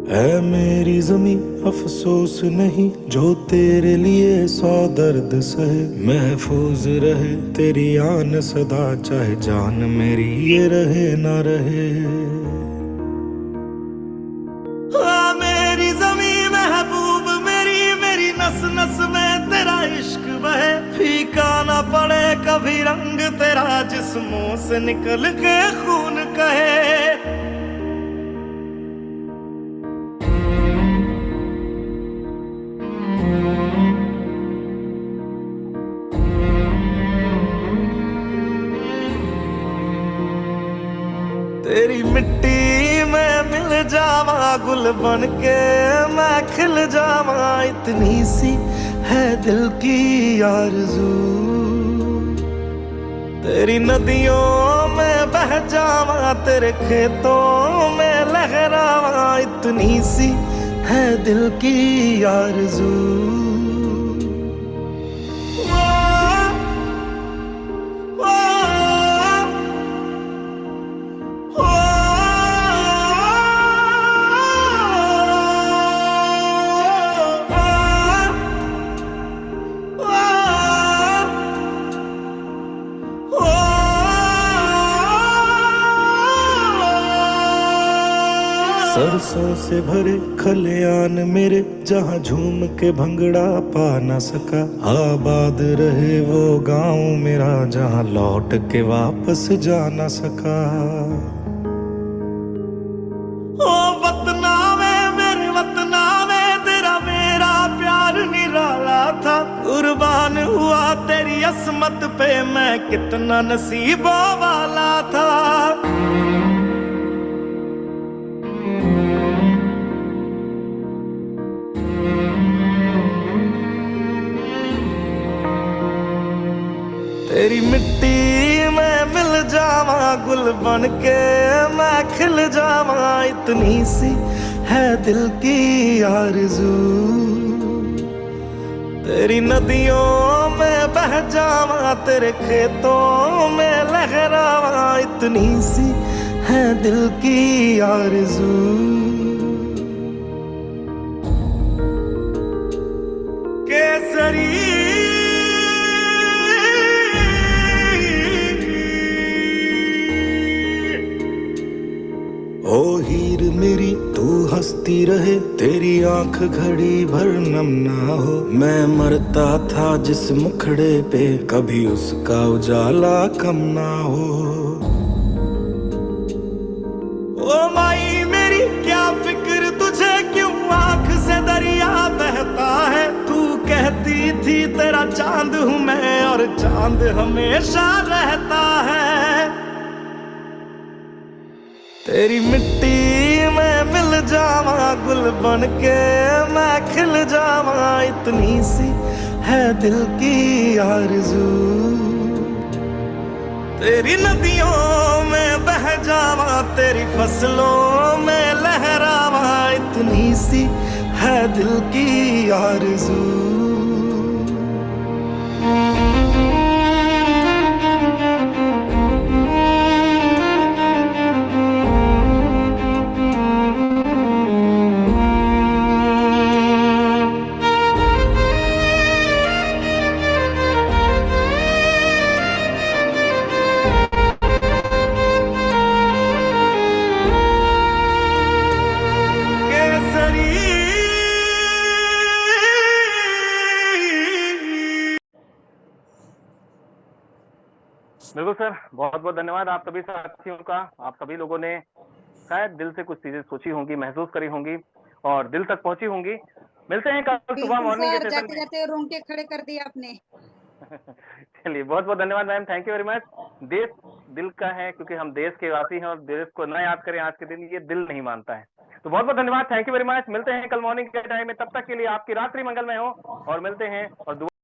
है मेरी ज़मीं अफसोस नहीं जो तेरे लिए 100 दर्द सहे, महफूज रहे तेरी आन सदा चाहे जान मेरी ये रहे ना रहे। हाँ मेरी ज़मीं महबूब मेरी, मेरी नस नस में तेरा इश्क बहे, फीका ना पड़े कभी रंग तेरा जिस्मों से निकल के खून कहे। तेरी मिट्टी में मिल जावा गुल बन के मैं खिल जावा, इतनी सी है दिल की आरज़ू। तेरी नदियों में बह जावा तेरे खेतों में लहरावा, इतनी सी है दिल की आरज़ू। सरसों से भरे खलियान मेरे जहाँ झूम के भंगड़ा पा न सका, आबाद रहे वो गांव मेरा जहाँ लौट के वापस जा न सका। ओ वतना में मेरे वतना में तेरा मेरा प्यार निराला था, कुर्बान हुआ तेरी असमत पे मैं कितना नसीबों वाला था। तेरी मिट्टी में मिल जावा गुल बन के मैं खिल जावा, इतनी सी है दिल की आरज़ू। तेरी नदियों में बह जावा तेरे खेतों में लहरावा, इतनी सी है दिल की आरज़ू। केसरी ओ हीर मेरी सी तू हंसती रहे, तेरी आंख घड़ी भर नम ना हो। मैं मरता था जिस मुखड़े पे, कभी उसका उजाला कम ना हो। ओ माई मेरी क्या फिक्र तुझे, क्यों आंख से दरिया बहता है। तू कहती थी तेरा चांद हूं मैं, और चांद हमेशा रहता है। तेरी मिट्टी में मिल जावा, गुल बन के मैं खिल जावा। इतनी सी है दिल की आरज़ू, तेरी नदियों में बह जावा, तेरी फसलों में लहरावा। इतनी सी है दिल की आरज़ू। बिल्कुल सर, बहुत बहुत धन्यवाद आप सभी साथियों का। आप सभी लोगों ने शायद दिल से कुछ चीजें सोची होंगी, महसूस करी होंगी और दिल तक पहुंची होंगी। मिलते हैं कल सुबह बिल्कुल मॉर्निंग के सर, सेशन जाते में। जाते रोंगटे खड़े कर दिए आपने। चलिए, बहुत बहुत धन्यवाद ma'am, thank you very much. देश दिल का है, क्योंकि हम देश के वासी हैं और देश को न याद करें आज के दिन, ये दिल नहीं मानता है। तो बहुत बहुत धन्यवाद, थैंक यू वेरी मच। मिलते हैं कल मॉर्निंग के टाइम में, तब तक के लिए आपकी रात्रि मंगलमय हो और मिलते हैं और दुआ